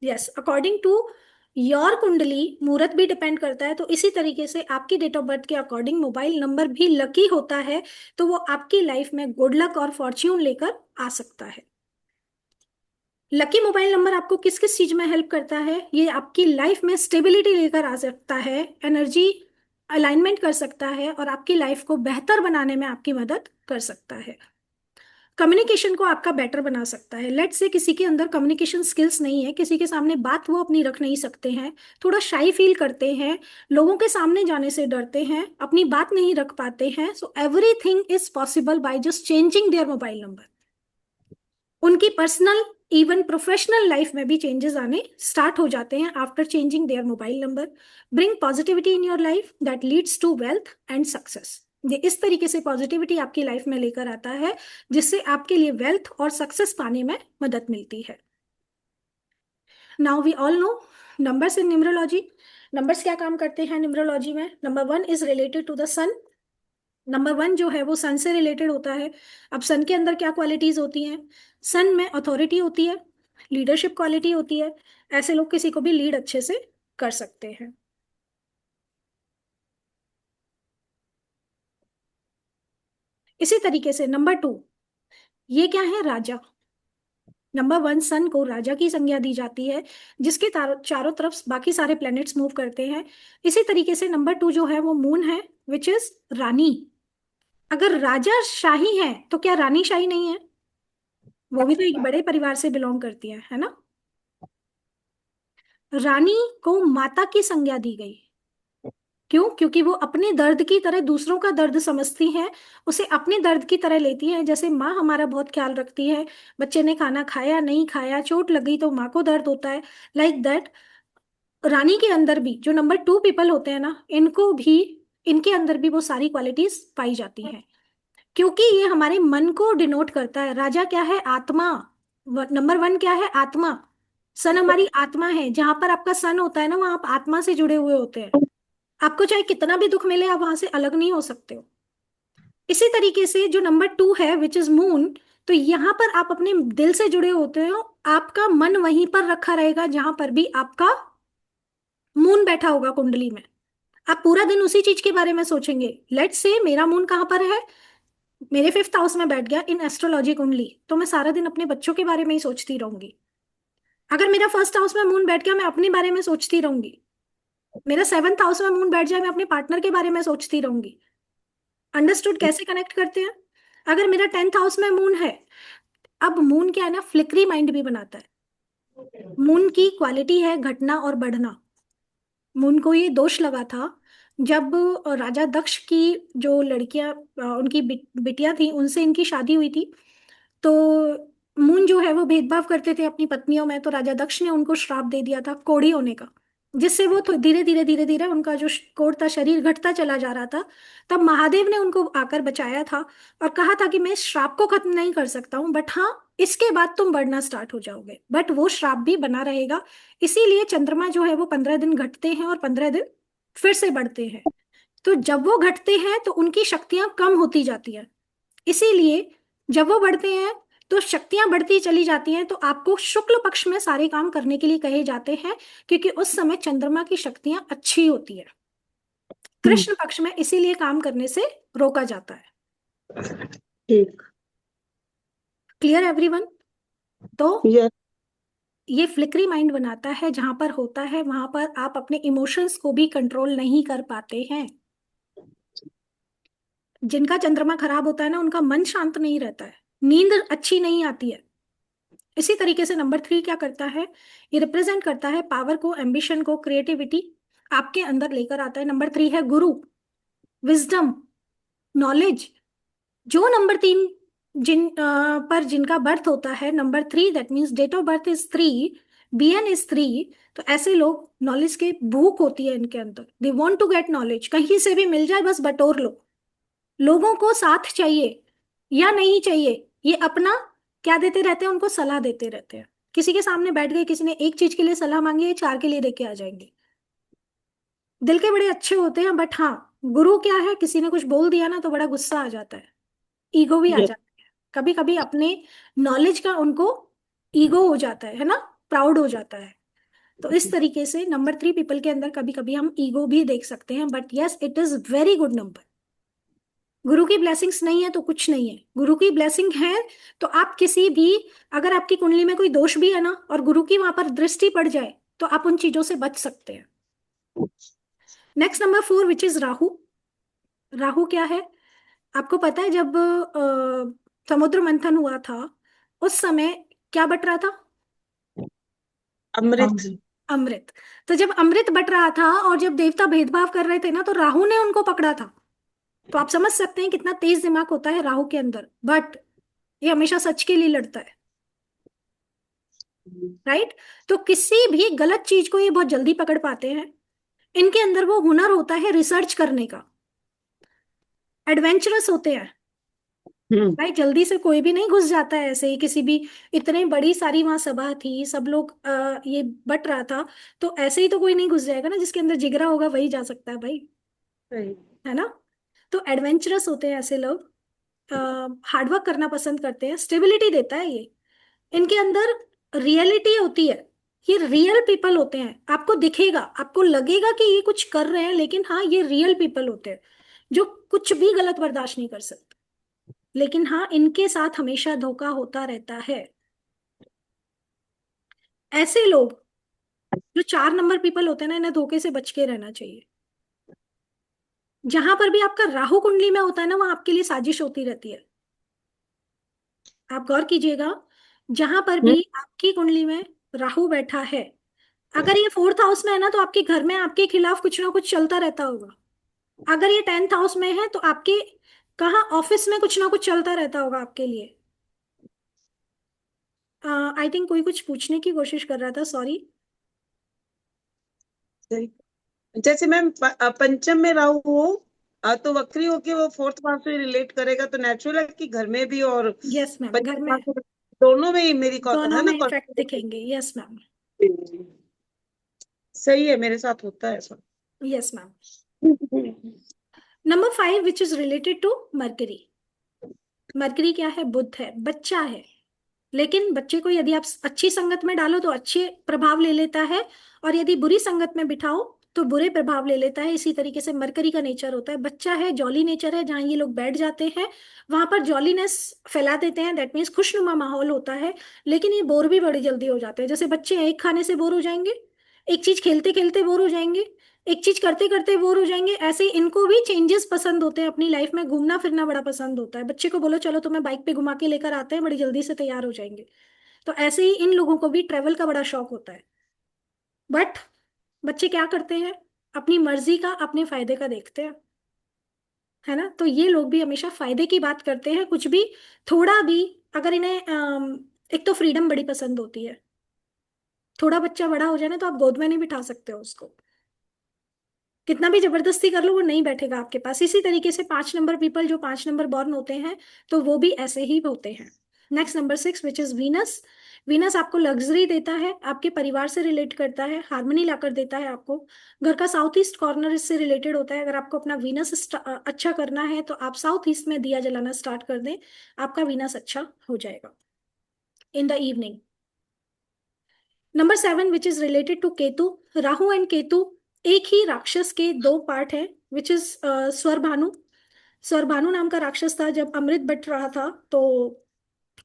यस, अकॉर्डिंग टू योर कुंडली मुहूर्त भी डिपेंड करता है। तो इसी तरीके से आपकी डेट ऑफ बर्थ के अकॉर्डिंग मोबाइल नंबर भी लकी होता है, तो वो आपकी लाइफ में गुड लक और फॉर्च्यून लेकर आ सकता है। लकी मोबाइल नंबर आपको किस किस चीज में हेल्प करता है? ये आपकी लाइफ में स्टेबिलिटी लेकर आ सकता है, एनर्जी अलाइनमेंट कर सकता है और आपकी लाइफ को बेहतर बनाने में आपकी मदद कर सकता है। कम्युनिकेशन को आपका बेटर बना सकता है। लेट्स से किसी के अंदर कम्युनिकेशन स्किल्स नहीं है, किसी के सामने बात वो अपनी रख नहीं सकते हैं, थोड़ा शाई फील करते हैं, लोगों के सामने जाने से डरते हैं, अपनी बात नहीं रख पाते हैं। So everything is possible by just changing their mobile number. उनकी पर्सनल इवन प्रोफेशनल लाइफ में भी चेंजेस आने स्टार्ट हो जाते हैं after changing their mobile number. Bring positivity in your life that leads to wealth and success. ये इस तरीके से पॉजिटिविटी आपकी लाइफ में लेकर आता है जिससे आपके लिए वेल्थ और सक्सेस पाने में मदद मिलती है। Now we all know numbers in numerology. Numbers क्या काम करते हैं न्यूमरोलॉजी में? Number 1 is related to the sun. Number 1 जो है वो सन से रिलेटेड होता है। अब सन के अंदर क्या क्वालिटीज होती हैं? सन में अथॉरिटी होती है, लीडरशिप क्वालिटी होती है। ऐसे लोग किसी को भी लीड अच्छे से कर सकते हैं। इसी तरीके से नंबर 2, ये क्या है? राजा। नंबर 1 सन को राजा की संज्ञा दी जाती है जिसके चारों तरफ बाकी सारे प्लैनेट्स मूव करते हैं। इसी तरीके से नंबर 2 जो है वो मून है विच इज रानी। अगर राजा शाही है तो क्या रानी शाही नहीं है? वो भी तो एक बड़े परिवार से बिलोंग करती है ना। रानी को माता की संज्ञा दी गई। क्यों? क्योंकि वो अपने दर्द की तरह दूसरों का दर्द समझती हैं, उसे अपने दर्द की तरह लेती हैं। जैसे माँ हमारा बहुत ख्याल रखती है, बच्चे ने खाना खाया नहीं खाया, चोट लग गई तो माँ को दर्द होता है, लाइक दैट रानी के अंदर भी जो नंबर 2 पीपल होते हैं ना, इनको भी, इनके अंदर भी वो सारी क्वालिटीज पाई जाती हैं क्योंकि ये हमारे मन को डिनोट करता है। राजा क्या है? आत्मा। नंबर 1 क्या है? आत्मा। सन हमारी आत्मा है। जहां पर आपका सन होता है ना, वहां आप आत्मा से जुड़े हुए होते हैं। आपको चाहे कितना भी दुख मिले, आप वहां से अलग नहीं हो सकते हो। इसी तरीके से जो नंबर 2 है विच इज मून, तो यहाँ पर आप अपने दिल से जुड़े होते हो। आपका मन वहीं पर रखा रहेगा जहां पर भी आपका मून बैठा होगा कुंडली में। आप पूरा दिन उसी चीज के बारे में सोचेंगे। लेट्स से मेरा मून कहाँ पर है, मेरे 5th हाउस में बैठ गया इन एस्ट्रोलॉजी कुंडली, तो मैं सारा दिन अपने बच्चों के बारे में ही सोचती रहूंगी। अगर मेरा 1st हाउस में मून बैठ गया, मैं अपने बारे में सोचती रहूंगी। मेरा 7th हाउस में मून बैठ जाए, मैं अपने पार्टनर के बारे में सोचती रहूंगी। अंडरस्टूड? कैसे कनेक्ट करते हैं? अगर मेरा 10th हाउस में मून है, अब मून क्या है ना, फ्लिकरी माइंड भी बनाता है। मून की क्वालिटी है घटना और बढ़ना। मून को ये दोष लगा था जब राजा दक्ष की जो लड़कियां, उनकी बिटियां थी, उनसे इनकी शादी हुई थी, तो मून जो है वो भेदभाव करते थे अपनी पत्नियों में। तो राजा दक्ष ने उनको श्राप दे दिया था कोढ़ी होने का, जिससे वो धीरे धीरे धीरे धीरे उनका जो कोढ़ था, शरीर घटता चला जा रहा था। तब महादेव ने उनको आकर बचाया था और कहा था कि मैं इस श्राप को खत्म नहीं कर सकता हूँ, बट हाँ, इसके बाद तुम बढ़ना स्टार्ट हो जाओगे, बट वो श्राप भी बना रहेगा। इसीलिए चंद्रमा जो है वो 15 दिन घटते हैं और 15 दिन फिर से बढ़ते हैं। तो जब वो घटते हैं तो उनकी शक्तियां कम होती जाती हैं। इसीलिए जब वो बढ़ते हैं तो शक्तियां बढ़ती चली जाती हैं। तो आपको शुक्ल पक्ष में सारे काम करने के लिए कहे जाते हैं क्योंकि उस समय चंद्रमा की शक्तियां अच्छी होती है। कृष्ण पक्ष में इसीलिए काम करने से रोका जाता है। ठीक। Clear everyone? तो यस। ये फ्लिकरी माइंड बनाता है। जहां पर होता है वहां पर आप अपने इमोशंस को भी कंट्रोल नहीं कर पाते हैं। जिनका चंद्रमा खराब होता है ना, उनका मन शांत नहीं रहता है, नींद अच्छी नहीं आती है। इसी तरीके से नंबर 3 क्या करता है? ये रिप्रेजेंट करता है पावर को, एम्बिशन को, क्रिएटिविटी आपके अंदर लेकर आता है। नंबर 3 है गुरु, विजडम, नॉलेज। जो नंबर 3 पर जिनका बर्थ होता है number 3, that means date of birth is 3, BN is 3, तो ऐसे लोग नॉलेज के भूख होती है इनके अंदर। They want to get knowledge, कहीं से भी मिल जाए बस बटोर लो। लोगों को साथ चाहिए या नहीं चाहिए, ये अपना क्या देते रहते हैं, उनको सलाह देते रहते हैं। किसी के सामने बैठ गए, किसी ने एक चीज के लिए सलाह मांगी है, 4 के लिए देके आ जाएंगे। दिल के बड़े अच्छे होते हैं, बट हाँ, गुरु क्या है, किसी ने कुछ बोल दिया ना तो बड़ा गुस्सा आ जाता है, ईगो भी आ यस। जाता है। कभी कभी अपने नॉलेज का उनको ईगो हो जाता है ना, प्राउड हो जाता है। तो इस तरीके से नंबर 3 पीपल के अंदर कभी कभी हम ईगो भी देख सकते हैं, but yes, it is very good number. गुरु की ब्लेसिंग्स नहीं है तो कुछ नहीं है, गुरु की ब्लेसिंग है तो आप किसी भी, अगर आपकी कुंडली में कोई दोष भी है ना और गुरु की वहां पर दृष्टि पड़ जाए तो आप उन चीजों से बच सकते हैं। Next number 4 which is Rahu. Rahu क्या है? आपको पता है जब समुद्र मंथन हुआ था उस समय क्या बट रहा था? अमृत। अमृत। तो जब अमृत बट रहा था और जब देवता भेदभाव कर रहे थे ना, तो राहु ने उनको पकड़ा था। तो आप समझ सकते हैं कितना तेज दिमाग होता है राहु के अंदर, बट ये हमेशा सच के लिए लड़ता है, राइट? तो किसी भी गलत चीज को ये बहुत जल्दी पकड़ पाते हैं। इनके अंदर वो हुनर होता है रिसर्च करने का, एडवेंचरस होते हैं भाई। जल्दी से कोई भी नहीं घुस जाता है ऐसे ही किसी भी। इतने बड़ी सारी वहां सभा थी, सब लोग ये बट रहा था, तो ऐसे ही तो कोई नहीं घुस जाएगा ना। जिसके अंदर जिगरा होगा वही जा सकता है भाई, सही। है ना? तो एडवेंचरस होते हैं ऐसे लोग, हार्डवर्क करना पसंद करते हैं, स्टेबिलिटी देता है ये। इनके अंदर रियलिटी होती है, ये रियल पीपल होते हैं। आपको दिखेगा, आपको लगेगा कि ये कुछ कर रहे हैं, लेकिन हाँ ये रियल पीपल होते हैं जो कुछ भी गलत बर्दाश्त नहीं कर सकते। लेकिन हाँ इनके साथ हमेशा धोखा होता रहता है। ऐसे लोग जो 4 नंबर पीपल होते हैं ना, इन्हें धोखे से बच के रहना चाहिए। जहां पर भी आपका राहु कुंडली में होता है ना, वहां आपके लिए साजिश होती रहती है। आप गौर कीजिएगा, जहां पर भी आपकी कुंडली में राहु बैठा है, अगर ये 4th हाउस में है ना, तो आपके घर में आपके खिलाफ कुछ ना कुछ चलता रहता होगा। अगर ये 10th हाउस में है तो आपके कहाँ ऑफिस में कुछ ना कुछ चलता रहता होगा आपके लिए। आई थिंक कोई कुछ पूछने की कोशिश कर रहा था, सॉरी। सही। जैसे मैम पंचम में राहु हो तो वक्री होके वो 4th हाउस से रिलेट करेगा, तो नेचुरल है कि घर में भी और यस मैम, घर पंचम में हाउस में दोनों में ही मेरी दोनों है में ना इफेक्ट दिखेंगे। यस मैम, सही है, मेरे साथ होता है ऐसा। Yes ma'am. Number 5 which is related to Mercury. Mercury क्या है? बुध है, बच्चा है। लेकिन बच्चे को यदि आप अच्छी संगत में डालो तो अच्छे प्रभाव ले लेता है, और यदि बुरी संगत में बिठाओ तो बुरे प्रभाव ले लेता है। इसी तरीके से मरकरी का नेचर होता है। बच्चा है, जॉली नेचर है, जहां ये लोग बैठ जाते हैं वहां पर जॉलीनेस फैला देते हैं, दैट मीन्स खुशनुमा माहौल होता है। लेकिन ये बोर भी बड़ी जल्दी हो जाते हैं। जैसे बच्चे हैं, एक खाने से बोर हो जाएंगे, एक चीज खेलते खेलते बोर हो जाएंगे, एक चीज करते करते बोर हो जाएंगे। ऐसे ही इनको भी चेंजेस पसंद होते हैं अपनी लाइफ में, घूमना फिरना बड़ा पसंद होता है। बच्चे को बोलो चलो तुम्हें बाइक पे घुमा के लेकर आते हैं, बड़ी जल्दी से तैयार हो जाएंगे। तो ऐसे ही इन लोगों को भी ट्रेवल का बड़ा शौक होता है। बट बच्चे क्या करते हैं? अपनी मर्जी का, अपने फायदे का देखते हैं, है ना? तो ये लोग भी हमेशा फायदे की बात करते हैं। कुछ भी थोड़ा भी अगर इन्हें एक तो फ्रीडम बड़ी पसंद होती है। थोड़ा बच्चा बड़ा हो जाए ना, तो आप गोद में नहीं बिठा सकते हो उसको, कितना भी जबरदस्ती कर लो वो नहीं बैठेगा आपके पास। इसी तरीके से 5 नंबर पीपल जो 5 नंबर बॉर्न होते हैं, तो वो भी ऐसे ही होते हैं। Next number 6 which is Venus. Venus आपको लग्जरी देता है, आपके परिवार से रिलेट करता है, हार्मनी लाकर देता है आपको। घर का साउथ ईस्ट कॉर्नर इससे रिलेटेड होता है। अगर आपको अपना वीनस अच्छा करना है तो आप साउथ ईस्ट में दिया जलाना स्टार्ट कर दें, आपका वीनस अच्छा हो जाएगा in the evening. Number 7 which is related to Ketu. Rahu and Ketu एक ही राक्षस के 2 पार्ट हैं, विच इज स्वरभानु। स्वरभानु नाम का राक्षस था। जब अमृत बट रहा था तो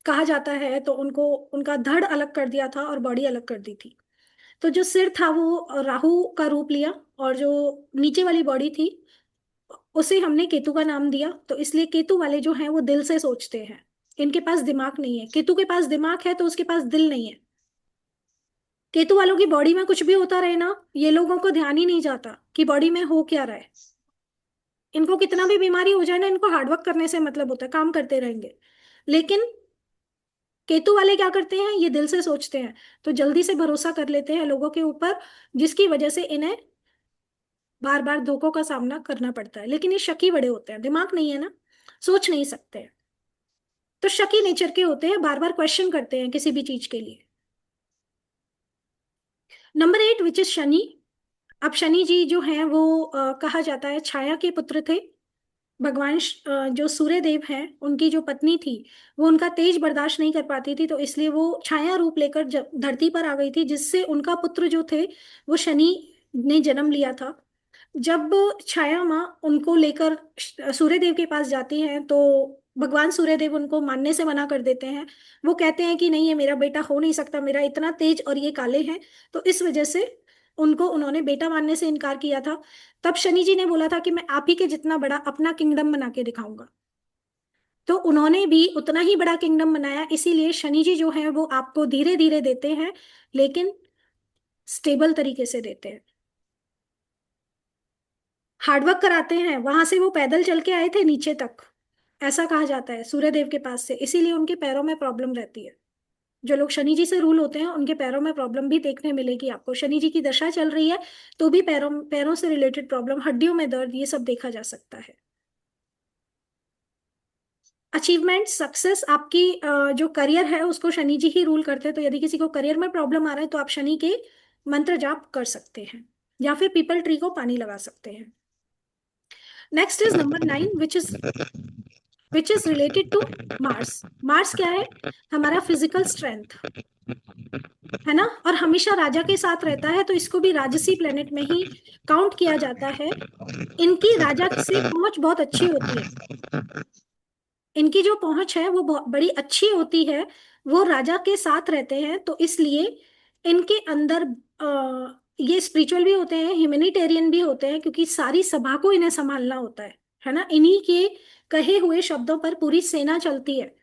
कहा जाता है, तो उनको उनका धड़ अलग कर दिया था और बॉडी अलग कर दी थी। तो जो सिर था वो राहु का रूप लिया, और जो नीचे वाली बॉडी थी उसे हमने केतु का नाम दिया। तो इसलिए केतु वाले जो हैं वो दिल से सोचते हैं, इनके पास दिमाग नहीं है। केतु के पास दिमाग है तो उसके पास दिल नहीं है। केतु वालों की बॉडी में कुछ भी होता रहे ना, ये लोगों को ध्यान ही नहीं जाता कि बॉडी में हो क्या रहा है। इनको कितना भी बीमारी हो जाए ना, इनको हार्डवर्क करने से मतलब होता है, काम करते रहेंगे। लेकिन केतु वाले क्या करते हैं? ये दिल से सोचते हैं, तो जल्दी से भरोसा कर लेते हैं लोगों के ऊपर, जिसकी वजह से इन्हें बार बार धोखों का सामना करना पड़ता है। लेकिन ये शकी बड़े होते हैं, दिमाग नहीं है ना, सोच नहीं सकते हैं, तो शकी नेचर के होते हैं, बार बार क्वेश्चन करते हैं किसी भी चीज के लिए। Number 8 which is Shani. अब शनि जी जो हैं वो कहा जाता है छाया के पुत्र थे। भगवान जो सूर्य देव हैं, उनकी जो पत्नी थी वो उनका तेज बर्दाश्त नहीं कर पाती थी, तो इसलिए वो छाया रूप लेकर धरती पर आ गई थी, जिससे उनका पुत्र जो थे वो शनि ने जन्म लिया था। जब छाया माँ उनको लेकर सूर्य देव के पास जाती हैं, तो भगवान सूर्य देव उनको मानने से मना कर देते हैं। वो कहते हैं कि नहीं, ये मेरा बेटा हो नहीं सकता, मेरा इतना तेज और ये काले हैं। तो इस वजह से उनको उन्होंने बेटा मानने से इनकार किया था। तब शनि जी ने बोला था कि मैं आप ही के जितना बड़ा अपना किंगडम बना के दिखाऊंगा। तो उन्होंने भी उतना ही बड़ा किंगडम बनाया। इसीलिए शनि जी जो है वो आपको धीरे धीरे देते हैं, लेकिन स्टेबल तरीके से देते हैं। हार्डवर्क कराते हैं। वहां से वो पैदल चल के आए थे नीचे तक, ऐसा कहा जाता है सूर्य देव के पास से, इसीलिए उनके पैरों में प्रॉब्लम रहती है। जो लोग शनि जी से रूल होते हैं उनके पैरों में प्रॉब्लम भी देखने मिलेगी आपको। शनि जी की दशा चल रही है तो भी पैरों पैरों से रिलेटेड प्रॉब्लम, हड्डियों में दर्द, ये सब देखा जा सकता है। अचीवमेंट, सक्सेस, आपकी जो करियर है उसको शनि जी ही रूल करते हैं। तो यदि किसी को करियर में प्रॉब्लम आ रहा है तो आप शनि के मंत्र जाप कर सकते हैं, या फिर पीपल ट्री को पानी लगा सकते हैं। Next is number 9, which is related to Mars. Mars क्या है? हमारा फिजिकल स्ट्रेंथ है ना, और हमेशा राजा के साथ रहता है, तो इसको भी राजसी प्लेनेट में ही काउंट किया जाता है। इनकी राजा से पहुंच बहुत अच्छी होती है। इनकी जो पहुंच है वो बहुत बड़ी अच्छी होती है। वो राजा के साथ रहते हैं, तो इसलिए इनके अंदर ये स्पिरिचुअल भी होते हैं, ह्यूमैनिटेरियन भी होते हैं, क्योंकि सारी सभा को इन्हें संभालना होता है ना। इन्हीं के कहे हुए शब्दों पर पूरी सेना चलती है।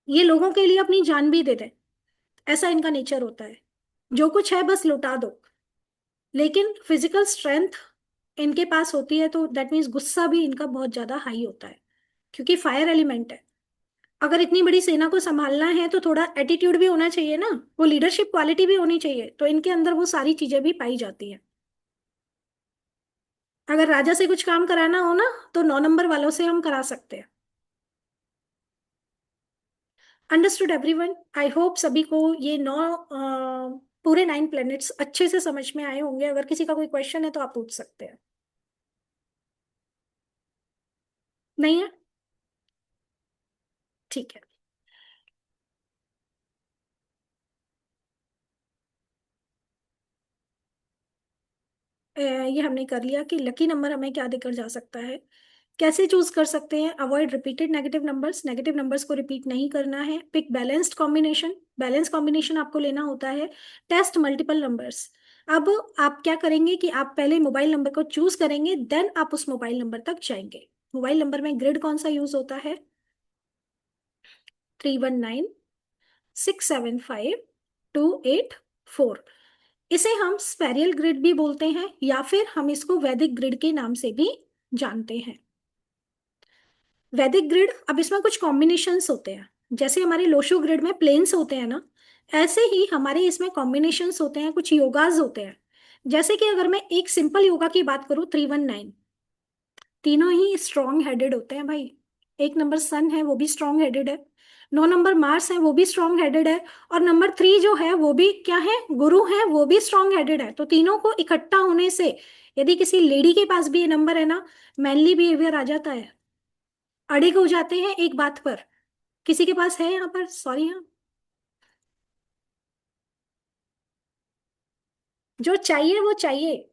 ये लोगों के लिए अपनी जान भी दे दें, ऐसा इनका नेचर होता है। जो कुछ है बस लुटा दो। लेकिन फिजिकल स्ट्रेंथ इनके पास होती है, तो दैट मीन्स गुस्सा भी इनका बहुत ज्यादा हाई होता है, क्योंकि फायर एलिमेंट है। अगर इतनी बड़ी सेना को संभालना है तो थोड़ा एटीट्यूड भी होना चाहिए ना, वो लीडरशिप क्वालिटी भी होनी चाहिए। तो इनके अंदर वो सारी चीजें भी पाई जाती हैं। अगर राजा से कुछ काम कराना हो ना, तो 9 नंबर वालों से हम करा सकते हैं। Understood everyone? आई होप सभी को ये पूरे 9 प्लैनेट्स अच्छे से समझ में आए होंगे। अगर किसी का कोई क्वेश्चन है तो आप पूछ सकते हैं। नहीं है? ठीक है। ये हमने कर लिया कि लकी नंबर हमें क्या देकर जा सकता है। कैसे चूज कर सकते हैं? Avoid repeated negative numbers, negative numbers को रिपीट नहीं करना है। Pick balanced combination, balance combination आपको लेना होता है। Test multiple numbers. अब आप क्या करेंगे कि आप पहले मोबाइल नंबर को चूज करेंगे, देन आप उस मोबाइल नंबर तक जाएंगे। मोबाइल नंबर में ग्रिड कौन सा यूज होता है? 31967528 4। इसे हम स्पेरियल ग्रिड भी बोलते हैं, या फिर हम इसको वैदिक ग्रिड के नाम से भी जानते हैं। वैदिक ग्रिड, अब इसमें कुछ कॉम्बिनेशंस होते हैं। जैसे हमारे लोशो ग्रिड में प्लेन्स होते हैं ना, ऐसे ही हमारे इसमें कॉम्बिनेशंस होते हैं, कुछ योगाज होते हैं। जैसे कि अगर मैं एक सिंपल योगा की बात करूं, 319, तीनों ही स्ट्रॉन्ग हेडेड होते हैं भाई। 1 नंबर सन है, वो भी स्ट्रॉन्ग हेडेड है। 9 नंबर मार्स है, वो भी स्ट्रॉन्ग हेडेड है। और नंबर 3 जो है वो भी क्या है? गुरु है, वो भी स्ट्रॉन्ग हेडेड है। तो तीनों को इकट्ठा होने से यदि किसी लेडी के पास भी ये नंबर है ना, मैनली बिहेवियर आ जाता है। अड़िग हो जाते हैं एक बात पर। किसी के पास है यहाँ पर? सॉरी, हाँ। जो चाहिए वो चाहिए,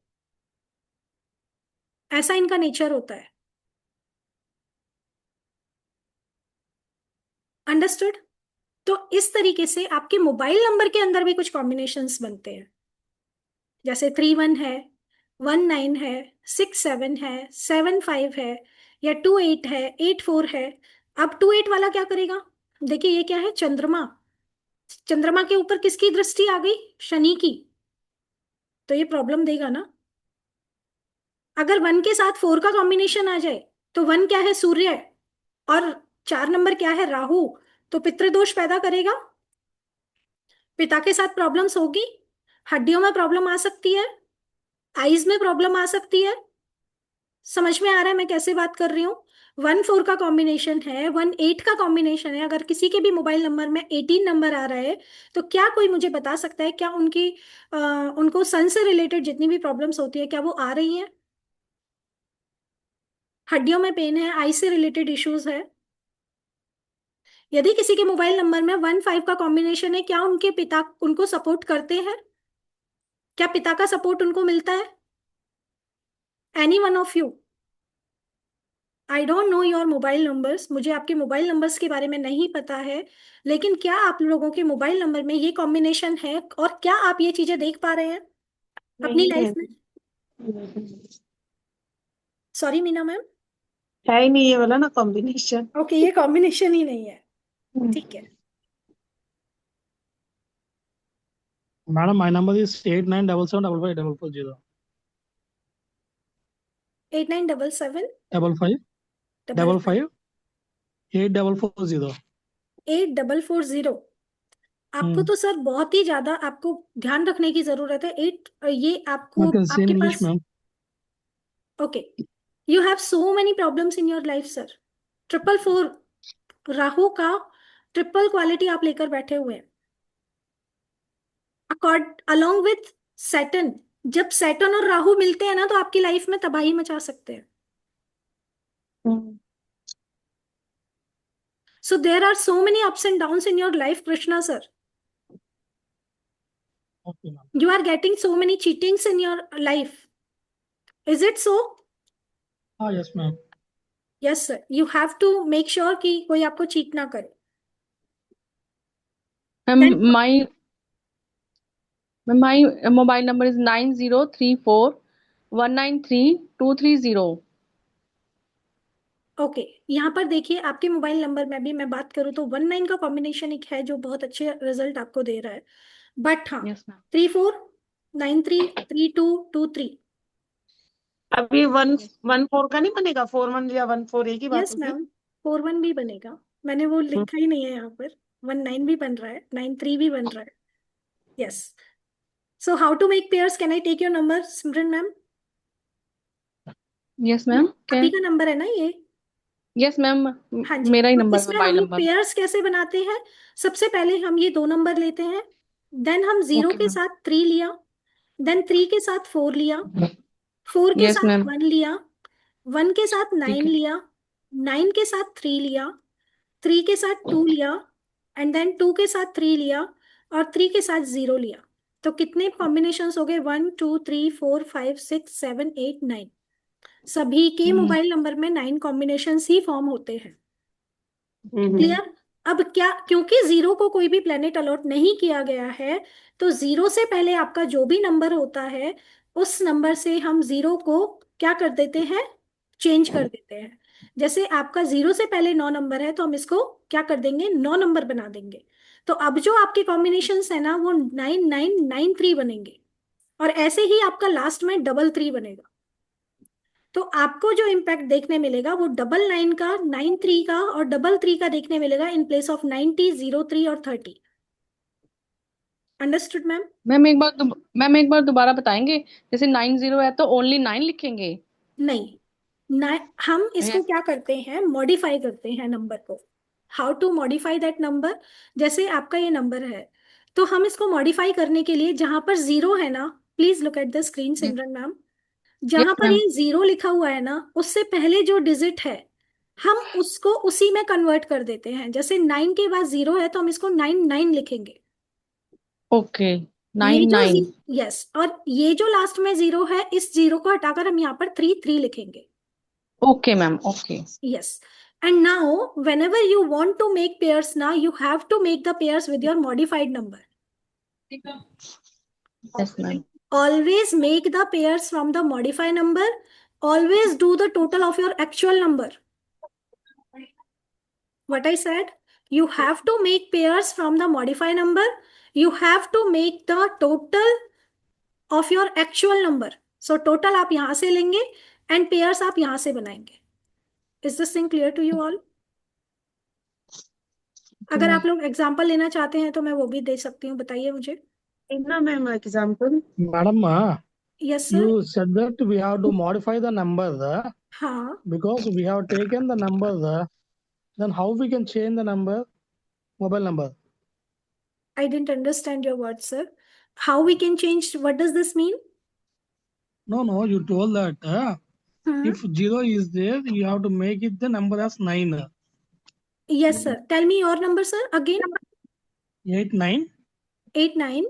ऐसा इनका नेचर होता है। अंडरस्टूड? तो इस तरीके से आपके मोबाइल नंबर के अंदर भी कुछ कॉम्बिनेशंस बनते हैं। जैसे 31 है, 19 है, 67 है, 75 है, या 28 है, 84 है। अब 28 वाला क्या करेगा? देखिए ये क्या है? चंद्रमा। चंद्रमा के ऊपर किसकी दृष्टि आ गई? शनि की। तो ये प्रॉब्लम देगा ना। अगर 1 के साथ 4 का कॉम्बिनेशन आ जाए, तो 1 क्या है? सूर्य। और 4 नंबर क्या है? राहु। तो पितृदोष पैदा करेगा। पिता के साथ प्रॉब्लम्स होगी। हड्डियों में प्रॉब्लम आ सकती है, आईज में प्रॉब्लम आ सकती है। समझ में आ रहा है मैं कैसे बात कर रही हूँ? 1 4 का कॉम्बिनेशन है, 1 8 का कॉम्बिनेशन है। अगर किसी के भी मोबाइल नंबर में 18 नंबर आ रहा है, तो क्या कोई मुझे बता सकता है क्या उनको सन से रिलेटेड जितनी भी प्रॉब्लम्स होती है क्या वो आ रही हैं? हड्डियों में पेन है, आई से रिलेटेड इश्यूज है। यदि किसी के मोबाइल नंबर में 1 5 का कॉम्बिनेशन है, क्या उनके पिता उनको सपोर्ट करते हैं? क्या पिता का सपोर्ट उनको मिलता है? Any one of you? I don't know your mobile numbers, मुझे आपके मोबाइल नंबर्स के बारे में नहीं पता है। लेकिन क्या आप लोगों के मोबाइल नंबर में ये कॉम्बिनेशन है, और क्या आप ये चीजें देख पा रहे हैं? अपनी नहीं है। लाइफ में? Sorry Meena ma'am. है ही नहीं ये वाला ना कॉम्बिनेशन। ओके, ये कॉम्बिनेशन ही नहीं है, ठीक है। Madam, my number is 8977555540. 8977 Double five double double five five 8440. 8440। आपको Hmm. तो सर बहुत ही ज्यादा आपको ध्यान रखने की जरूरत है। एट, ये आपको Okay, same आपके English, pass. ma'am. Okay, you have so many problems in your life sir. 444 Rahu का ट्रिपल क्वालिटी आप लेकर बैठे हुए हैं, अकॉर्ड अलोंग विथ सैटर्न। जब सैटर्न और राहु मिलते हैं ना, तो आपकी लाइफ में तबाही मचा सकते हैं। So there are so many ups and downs in your life Krishna sir. Okay, ma'am. You are getting so many cheatings in your life. Is it so? Ah, yes, ma'am. Yes, sir. You have to make sure कि कोई आपको cheat ना करे. Ma'am Then, my mobile number is 9034193230। Okay, यहाँ पर देखिए आपके mobile number में भी मैं बात करूँ तो 19 का कॉम्बिनेशन एक है जो बहुत अच्छे रिजल्ट आपको दे रहा है। बट हाँ, यस मैम। 34933223। अभी 114 का नहीं बनेगा, 41 या 14 एक ही बात यस होगी। मैम, 41 भी बनेगा। मैंने वो लिखा ही नहीं है यहाँ पर। 19 भी बन रहा है, 93 भी बन रहा है। Yes. So how to make pairs? Can I take your number Simran ma'am? Yes ma'am, क्या? आप ही का नंबर है ना ये? यस मैम, हाँ जी। मेरा ही तो नंबर है, इसमें हम मोबाइल लोग नंबर। पेयर्स कैसे बनाते हैं? सबसे पहले हम ये दो नंबर लेते हैं, देन हम जीरो ओके के मैम। साथ 3 लिया, देन 3 के साथ 4 लिया, 4 के यस साथ मैम, 1 लिया, 1 के साथ ठीक 9 है। लिया, 9 के साथ 3 लिया, 3 के साथ 2 लिया, एंड देन 2 के साथ 3 लिया, और 3 के साथ 0 लिया। तो कितने कॉम्बिनेशंस हो गए? 1 2 3 4 5 6 7 8 9। सभी के मोबाइल नंबर में 9 कॉम्बिनेशंस ही फॉर्म होते हैं। क्लियर? अब क्या, क्योंकि जीरो को कोई भी प्लेनेट अलॉट नहीं किया गया है, तो जीरो से पहले आपका जो भी नंबर होता है, उस नंबर से हम जीरो को क्या कर देते हैं? चेंज कर देते हैं। जैसे आपका जीरो से पहले 9 नंबर है, तो हम इसको क्या कर देंगे? 9 नंबर बना देंगे। तो अब जो आपके कॉम्बिनेशंस है ना, वो 9993 बनेंगे, और ऐसे ही आपका लास्ट में 333 बनेगा। तो आपको जो इम्पैक्ट देखने मिलेगा वो 99 का, 93 का और 333 का देखने मिलेगा, इन प्लेस ऑफ 90, 03 और 30। Understood ma'am? मैम एक बार दोबारा बताएंगे? जैसे 90 है तो ओनली 9 लिखेंगे? नहीं, ना, हम इसको यस। क्या करते हैं? मॉडिफाई करते हैं नंबर को। How to modify that number? जैसे आपका ये नंबर है, तो हम इसको मॉडिफाई करने के लिए, जहां पर जीरो है ना, please look at the screen Simran ma'am, जहां यस पर मैम। ये जीरो लिखा हुआ है ना, उससे पहले जो डिजिट है, हम उसको उसी में कन्वर्ट कर देते हैं। जैसे 9 के बाद जीरो है, तो हम इसको 99 लिखेंगे। ओके, ये 99। यस, और ये जो लास्ट में जीरो है, इस जीरो को हटाकर हम यहाँ पर 3 लिखेंगे। Okay ma'am, okay. Yes. And now, whenever you want to make pairs, now you have to make the pairs with your modified number. Yes ma'am. Always make the pairs from the modified number. Always do the total of your actual number. What I said, you have to make pairs from the modified number. You have to make the total of your actual number. So total आप यहाँ से लेंगे and pairs आप यहाँ से बनाएंगे. Is this thing clear to you all? अगर आप लोग एग्जाम्पल लेना चाहते हैं तो मैं वो भी दे सकती हूँ, बताइए मुझे। ना ma'am example. Madam, yes sir. you said that we have to modify the number हाँ, because we have taken the number then how we can change the number, mobile number? I didn't understand your words, sir. How we can change? What does this mean? No, you told that if 0 is there, you have to make it the number as 9. Yes, sir. Tell me your number, sir. Again. 89 89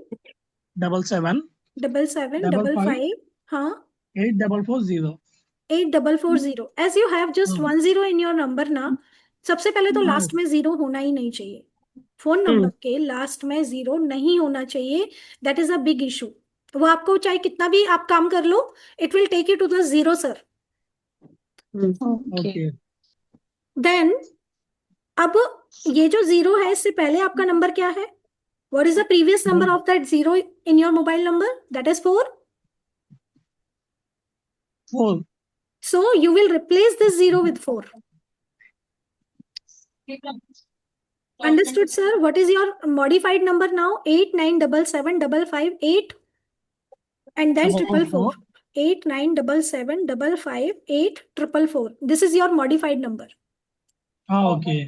77 77 double five 55. हाँ, 8440. 8440. As you have just 10 in your number ना, सबसे पहले तो Yes. Last में zero होना ही नहीं चाहिए। फोन नंबर के लास्ट में जीरो नहीं होना चाहिए। That is a big issue. वो आपको चाहे कितना भी आप काम कर लो, it will take you to the zero sir. Okay. Okay. Then अब ये जो जीरो है, इससे पहले आपका नंबर क्या है? What is the previous number of that zero in your mobile number? That is 4. 4. So you will replace this zero with 4. Understood, sir? What is your modified number now? 89775558 and then triple four. 89775558 This is your modified number. Okay.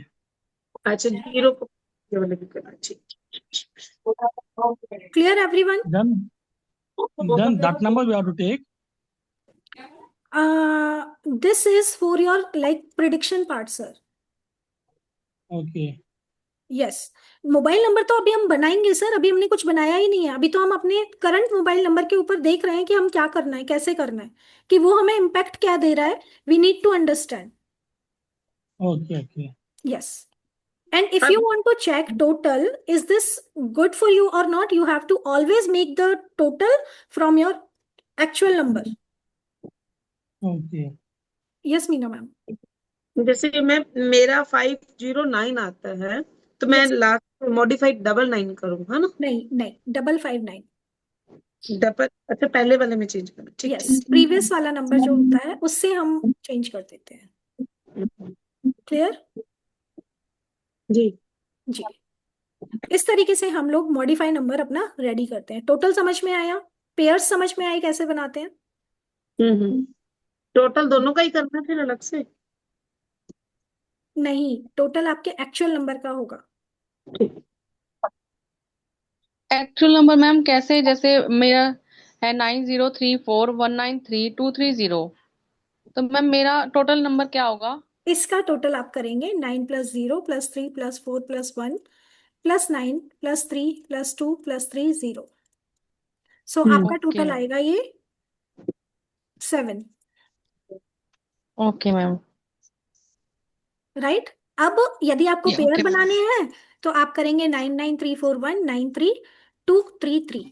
अच्छा, zero को ये वाले भी करना चाहिए। Clear, everyone? Then that number we have to take. This is for your like prediction part, sir. Okay. Yes, mobile number तो अभी हम बनाएंगे सर, अभी हमने कुछ बनाया ही नहीं है। अभी तो हम अपने करंट मोबाइल नंबर के ऊपर देख रहे हैं कि हम क्या करना है, कैसे करना है, कि वो हमें इम्पैक्ट क्या दे रहा है। We need to understand. Okay. Okay. Yes, and if you want to check total, is this good for you और not, you have to always make the total from your actual number. Okay. Yes Meena ma'am. जैसे मैं मेरा 509 आता है, तो मैं Yes. Last modified 99 करूँ, है ना? नहीं नहीं, 559। डबल, अच्छा पहले वाले में चेंज करना, ठीक यस, प्रीवियस वाला नंबर जो होता है उससे हम चेंज कर देते हैं। क्लियर? जी। जी, इस तरीके से हम लोग मॉडिफाई नंबर अपना रेडी करते हैं। टोटल समझ में आया? पेयर्स समझ में आई कैसे बनाते हैं? टोटल दोनों का ही करना है फिर अलग से? नहीं, टोटल आपके एक्चुअल नंबर का होगा। एक्चुअल नंबर मैम कैसे? जैसे मेरा है 9034193230, तो मैम मेरा टोटल नंबर क्या होगा? इसका टोटल आप करेंगे 9 + 0 + 3 + 4 + 1 + 9 + 3 + 2 + 3 0। सो आपका ओके टोटल आएगा ये 7। Okay ma'am. राइट? अब यदि आपको पेयर ओके मैम। बनाने हैं तो आप करेंगे 99341933233।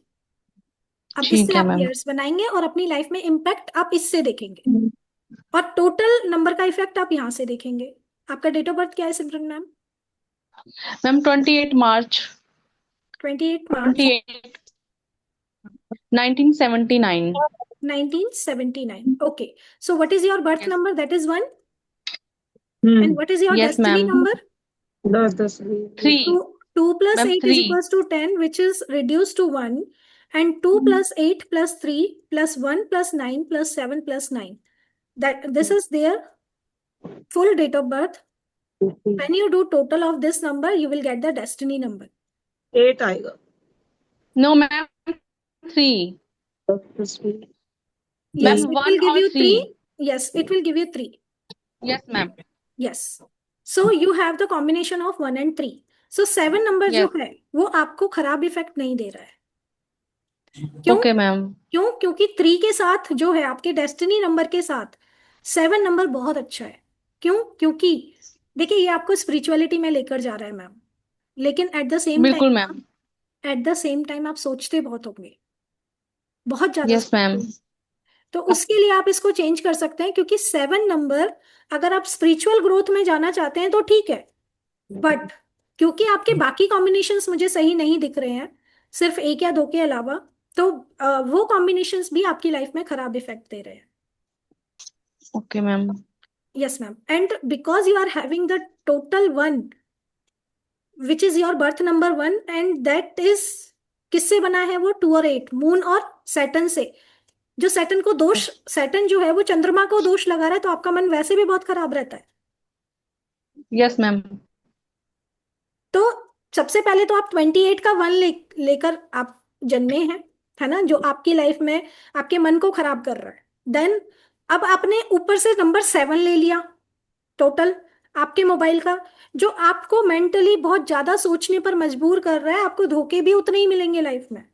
अब ठीक इससे है आप मैम। पेयर्स बनाएंगे और अपनी लाइफ में इम्पैक्ट आप इससे देखेंगे, और टोटल नंबर का इफेक्ट आप यहाँ से देखेंगे। आपका डेट ऑफ बर्थ क्या है Simran ma'am? Ma'am 28 March 28 March 28 1979। 1979। Okay, so what is your birth Yes. Number? That is 1। And what is your Yes destiny ma'am. Number? 10 3 2 + ma'am 8 is 3। equals to 10, which is reduced to 1, and 2 + 8 + 3 + 1 + 9 + 7 + 9. That this is their full date of birth. When you do total of this number, you will get the destiny number. 8 आएगा। No ma'am 3। Yes, ma'am it 1 will give और you 3। 3. Yes, it will give you 3. Yes ma'am. Yes. So you have the combination of 1 and 3. So 7 number जो yes. है वो आपको खराब effect नहीं दे रहा है। क्यों? Okay ma'am. क्यों? क्योंकि 3 के साथ जो है, आपके डेस्टिनी नंबर के साथ 7 नंबर बहुत अच्छा है। क्यों? क्योंकि देखिए, ये आपको स्पिरिचुअलिटी में लेकर जा रहा है मैम, लेकिन बिल्कुल ma'am. At the same time आप सोचते बहुत होंगे, बहुत ज्यादा यस मैम। तो उसके लिए आप इसको चेंज कर सकते हैं, क्योंकि 7 नंबर, अगर आप स्पिरिचुअल ग्रोथ में जाना चाहते हैं तो ठीक है, बट क्योंकि आपके बाकी कॉम्बिनेशंस मुझे सही नहीं दिख रहे हैं, सिर्फ 1 या 2 के अलावा, तो वो कॉम्बिनेशंस भी आपकी लाइफ में खराब इफेक्ट दे रहे हैं। Okay ma'am. Yes ma'am, and because you are having the total 1, which is your birth number 1, and that is किससे बना है? वो 2 और 8, मून और सैटर्न से। जो सैटर्न को दोष, सैटर्न जो है वो चंद्रमा को दोष लगा रहा है, तो आपका मन वैसे भी बहुत खराब रहता है। Yes ma'am. तो सबसे पहले तो आप 28 का 1 लेकर आप जन्मे हैं, है ना, जो आपकी लाइफ में आपके मन को खराब कर रहा है। देन अब आपने ऊपर से नंबर 7 ले लिया टोटल आपके मोबाइल का, जो आपको मेंटली बहुत ज्यादा सोचने पर मजबूर कर रहा है। आपको धोखे भी उतने ही मिलेंगे लाइफ में।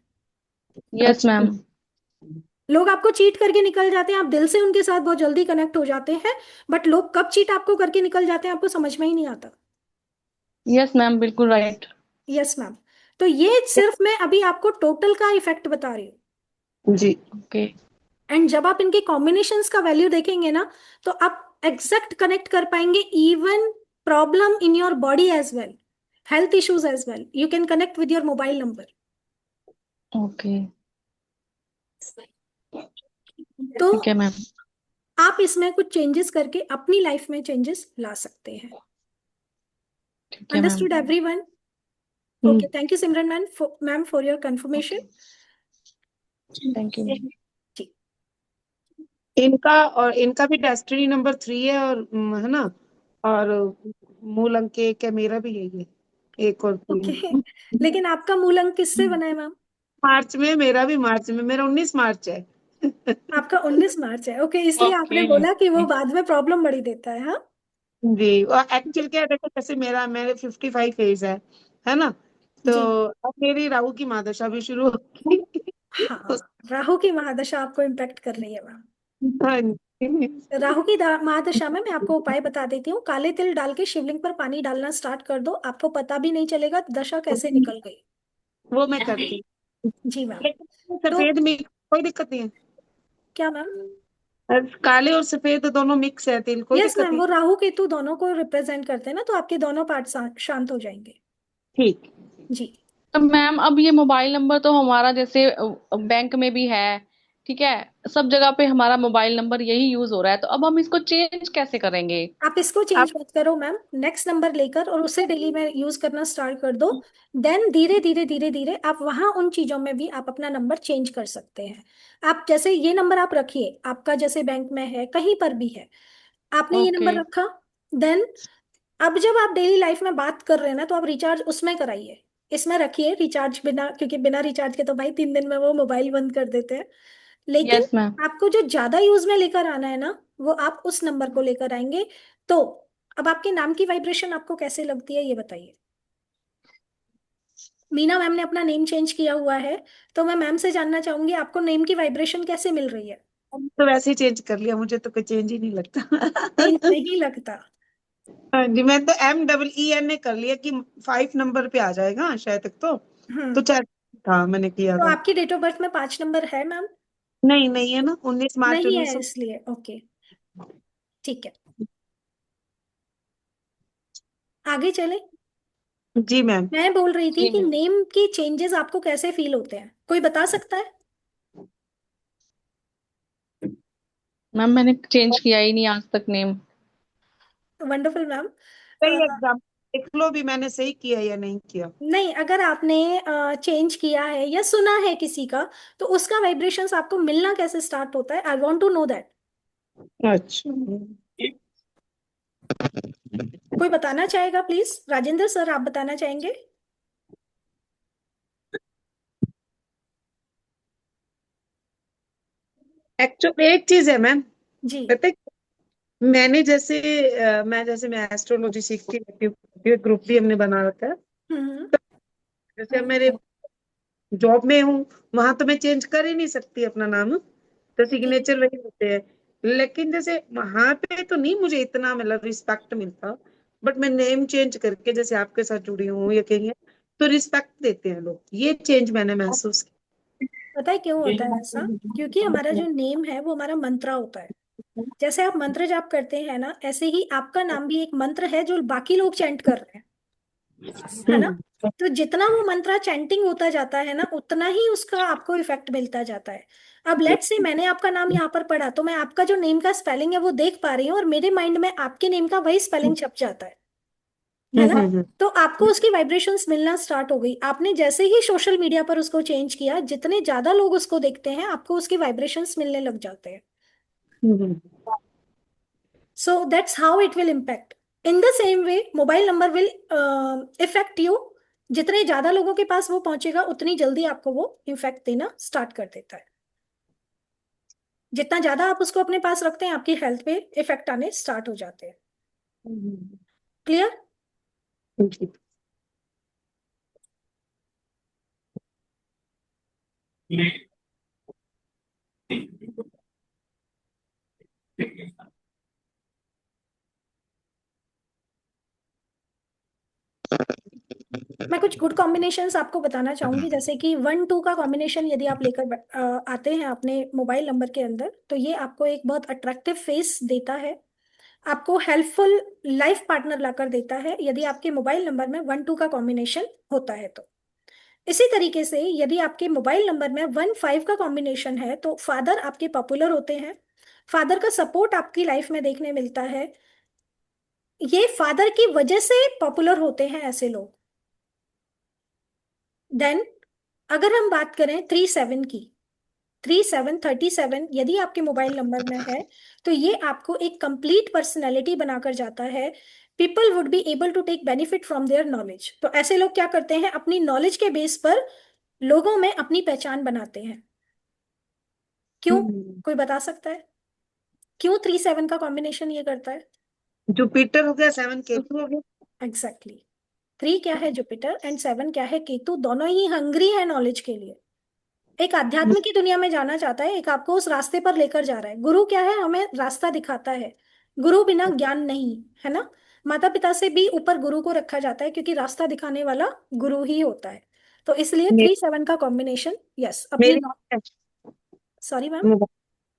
Yes ma'am. लोग आपको चीट करके निकल जाते हैं, आप दिल से उनके साथ बहुत जल्दी कनेक्ट हो जाते हैं, बट लोग कब चीट आपको करके निकल जाते हैं आपको समझ में ही नहीं आता। यस मैम, बिल्कुल राइट। Yes ma'am. तो ये सिर्फ मैं अभी आपको टोटल का इफेक्ट बता रही हूँ। जी। ओके। एंड जब आप इनके कॉम्बिनेशंस का वैल्यू देखेंगे ना, तो आप एग्जैक्ट कनेक्ट कर पाएंगे even problem in your body as well, health issues as well, you can connect with your mobile number. Okay. तो ठीक है मैम। आप इसमें कुछ चेंजेस करके अपनी लाइफ में चेंजेस ला सकते हैं। ठीक है ma'am. Understood everyone? Okay, thank you Simran ma'am for your confirmation. Thank you. जी। इनका भी डेस्टिनी नंबर 3 है, और है ना, और मूल अंक एक है, मेरा भी यही है, एक और ओके, 3। लेकिन आपका मूल अंक किससे बना है मैम? मार्च में, मेरा भी मार्च में, मेरा 19 मार्च है। आपका 19 मार्च है, ओके, इसलिए आपने ओके। बोला कि वो बाद में प्रॉब्लम बड़ी देता है, हाँ। जी, और एक्चुअल क्या है, देखो जैसे मेरे 55 फेज है ना, तो जी। अब मेरी राहु की महादशा भी शुरू होगी। हाँ, राहु की महादशा आपको इम्पेक्ट कर रही है मैम। हाँ जी। राहु की महादशा में मैं आपको उपाय बता देती हूँ। काले तिल डाल के शिवलिंग पर पानी डालना स्टार्ट कर दो, आपको पता भी नहीं चलेगा दशा कैसे निकल गई। वो मैं करती हूँ। जी मैम। लेकिन तो सफेद में कोई दिक्कत नहीं क्या मैम? है, काले और सफेद दोनों मिक्स है तिल, कोई यस दिक्कत मैम, नहीं। वो राहु केतु दोनों को रिप्रेजेंट करते हैं ना, तो आपके दोनों पार्ट शांत हो जाएंगे। ठीक। जी। तो मैम अब ये मोबाइल नंबर तो हमारा जैसे बैंक में भी है, ठीक है, सब जगह पे हमारा मोबाइल नंबर यही यूज हो रहा है, तो अब हम इसको चेंज कैसे करेंगे? आप इसको आप चेंज मत करो मैम, नेक्स्ट नंबर लेकर और उसे डेली में यूज करना स्टार्ट कर दो। देन धीरे धीरे धीरे धीरे आप वहां उन चीजों में भी आप अपना नंबर चेंज कर सकते हैं। आप जैसे ये नंबर आप रखिए, आपका जैसे बैंक में है कहीं पर भी है, आपने ये ओके। नंबर रखा। देन अब जब आप डेली लाइफ में बात कर रहे हैं ना, तो आप रिचार्ज उसमें कराइए, इसमें रखिए रिचार्ज बिना, क्योंकि बिना रिचार्ज के तो भाई 3 दिन में वो मोबाइल बंद कर देते हैं। लेकिन यस मैम। आपको जो ज्यादा यूज में लेकर आना है ना, वो आप उस नंबर को लेकर आएंगे। तो अब आपके नाम की वाइब्रेशन आपको कैसे लगती है ये बताइए। मीना मैम ने अपना नेम चेंज किया हुआ है, तो मैं मैम से जानना चाहूंगी आपको नेम की वाइब्रेशन कैसे मिल रही है? तो वैसे ही चेंज कर लिया, मुझे तो कोई चेंज ही नहीं चेंज लगता। नहीं लगता? हाँ जी, मैं तो MEEN कर लिया कि 5 नंबर पे आ जाएगा शायद तक तो हम्म। चार था मैंने किया तो था। आपकी डेट ऑफ बर्थ में 5 नंबर है मैम? नहीं, नहीं है ना, 19 मार्च नहीं है 1900। इसलिए, ओके, ठीक है, आगे चले। जी मैम। मैं बोल रही थी जी कि मैम। नेम की चेंजेस आपको कैसे फील होते हैं, कोई बता सकता है? मैम मैंने चेंज किया ही नहीं आज तक नेम। Wonderful ma'am. सही एग्जाम देख लो भी, मैंने सही किया या नहीं किया। नहीं, अगर आपने चेंज किया है या सुना है किसी का, तो उसका वाइब्रेशंस आपको मिलना कैसे स्टार्ट होता है, I want to know that. अच्छा। कोई बताना चाहेगा प्लीज? राजेंद्र सर, आप बताना चाहेंगे? एक्चुअली एक चीज है मैम, जी। पता है, मैं एस्ट्रोलॉजी सीखती रहती हूँ, ग्रुप भी हमने बना रखा है। हम्म। जैसे अब मेरे जॉब में हूँ, वहां तो मैं चेंज कर ही नहीं सकती अपना नाम, तो जी। सिग्नेचर वही होते हैं। लेकिन जैसे वहां पे तो नहीं मुझे इतना मतलब रिस्पेक्ट मिलता, बट मैं नेम चेंज करके जैसे आपके साथ जुड़ी हूँ या कहीं है, तो रिस्पेक्ट देते हैं लोग, ये चेंज मैंने महसूस पता है क्यों होता है ऐसा? क्योंकि हमारा किया। जो नेम है वो हमारा मंत्रा होता है। जैसे आप मंत्र जाप करते हैं ना, ऐसे ही आपका नाम भी एक मंत्र है जो बाकी लोग चैंट कर रहे हैं, है ना? हम्म। तो जितना वो मंत्रा चैंटिंग होता जाता है ना, उतना ही उसका आपको इफेक्ट मिलता जाता है। अब लेट्स से मैंने आपका नाम यहाँ पर पढ़ा, तो मैं आपका जो नेम का स्पेलिंग है वो देख पा रही हूँ, और मेरे माइंड में आपके नेम का वही स्पेलिंग छप जाता है ना? हम्म। तो आपको उसकी वाइब्रेशंस मिलना स्टार्ट हो गई। आपने जैसे ही सोशल मीडिया पर उसको चेंज किया, जितने ज्यादा लोग उसको देखते हैं, आपको उसकी वाइब्रेशंस मिलने लग जाते हैं। Hmm. So that's how it will impact. In the same way mobile number will effect you. जितने ज्यादा लोगों के पास वो पहुंचेगा, उतनी जल्दी आपको वो इफेक्ट देना स्टार्ट कर देता है। जितना ज्यादा आप उसको अपने पास रखते हैं, आपकी हेल्थ पे इफेक्ट आने स्टार्ट हो जाते हैं। क्लियर? जी। मैं कुछ गुड कॉम्बिनेशंस आपको बताना चाहूंगी, जैसे कि 1 2 का कॉम्बिनेशन यदि आप लेकर आते हैं अपने मोबाइल नंबर के अंदर, तो ये आपको एक बहुत अट्रैक्टिव फेस देता है, आपको हेल्पफुल लाइफ पार्टनर लाकर देता है यदि आपके मोबाइल नंबर में 1 2 का कॉम्बिनेशन होता है तो। इसी तरीके से यदि आपके मोबाइल नंबर में 1 5 का कॉम्बिनेशन है तो फादर आपके पॉपुलर होते हैं, फादर का सपोर्ट आपकी लाइफ में देखने मिलता है, ये फादर की वजह से पॉपुलर होते हैं ऐसे लोग। देन अगर हम बात करें 3 7 की, 3 7 37 यदि आपके मोबाइल नंबर में है तो ये आपको एक कंप्लीट पर्सनैलिटी बनाकर जाता है। People would be able to take benefit from their knowledge. तो ऐसे लोग क्या करते हैं, अपनी नॉलेज के बेस पर लोगों में अपनी पहचान बनाते हैं। क्यों? कोई बता सकता है क्यों 3 7 का कॉम्बिनेशन ये करता है? जुपिटर हो गया, 7 केतु हो गया। एग्जैक्टली। 3 क्या है, जुपिटर, एंड 7 क्या है, केतु। दोनों ही हंग्री है नॉलेज के लिए, एक आध्यात्म की दुनिया में जाना चाहता है, एक आपको उस रास्ते पर लेकर जा रहा है। गुरु क्या है, हमें रास्ता दिखाता है। गुरु बिना ज्ञान नहीं, है ना। माता पिता से भी ऊपर गुरु को रखा जाता है क्योंकि रास्ता दिखाने वाला गुरु ही होता है। तो इसलिए मे- 3 7 का कॉम्बिनेशन, यस अपनी। मेरे सॉरी मैम।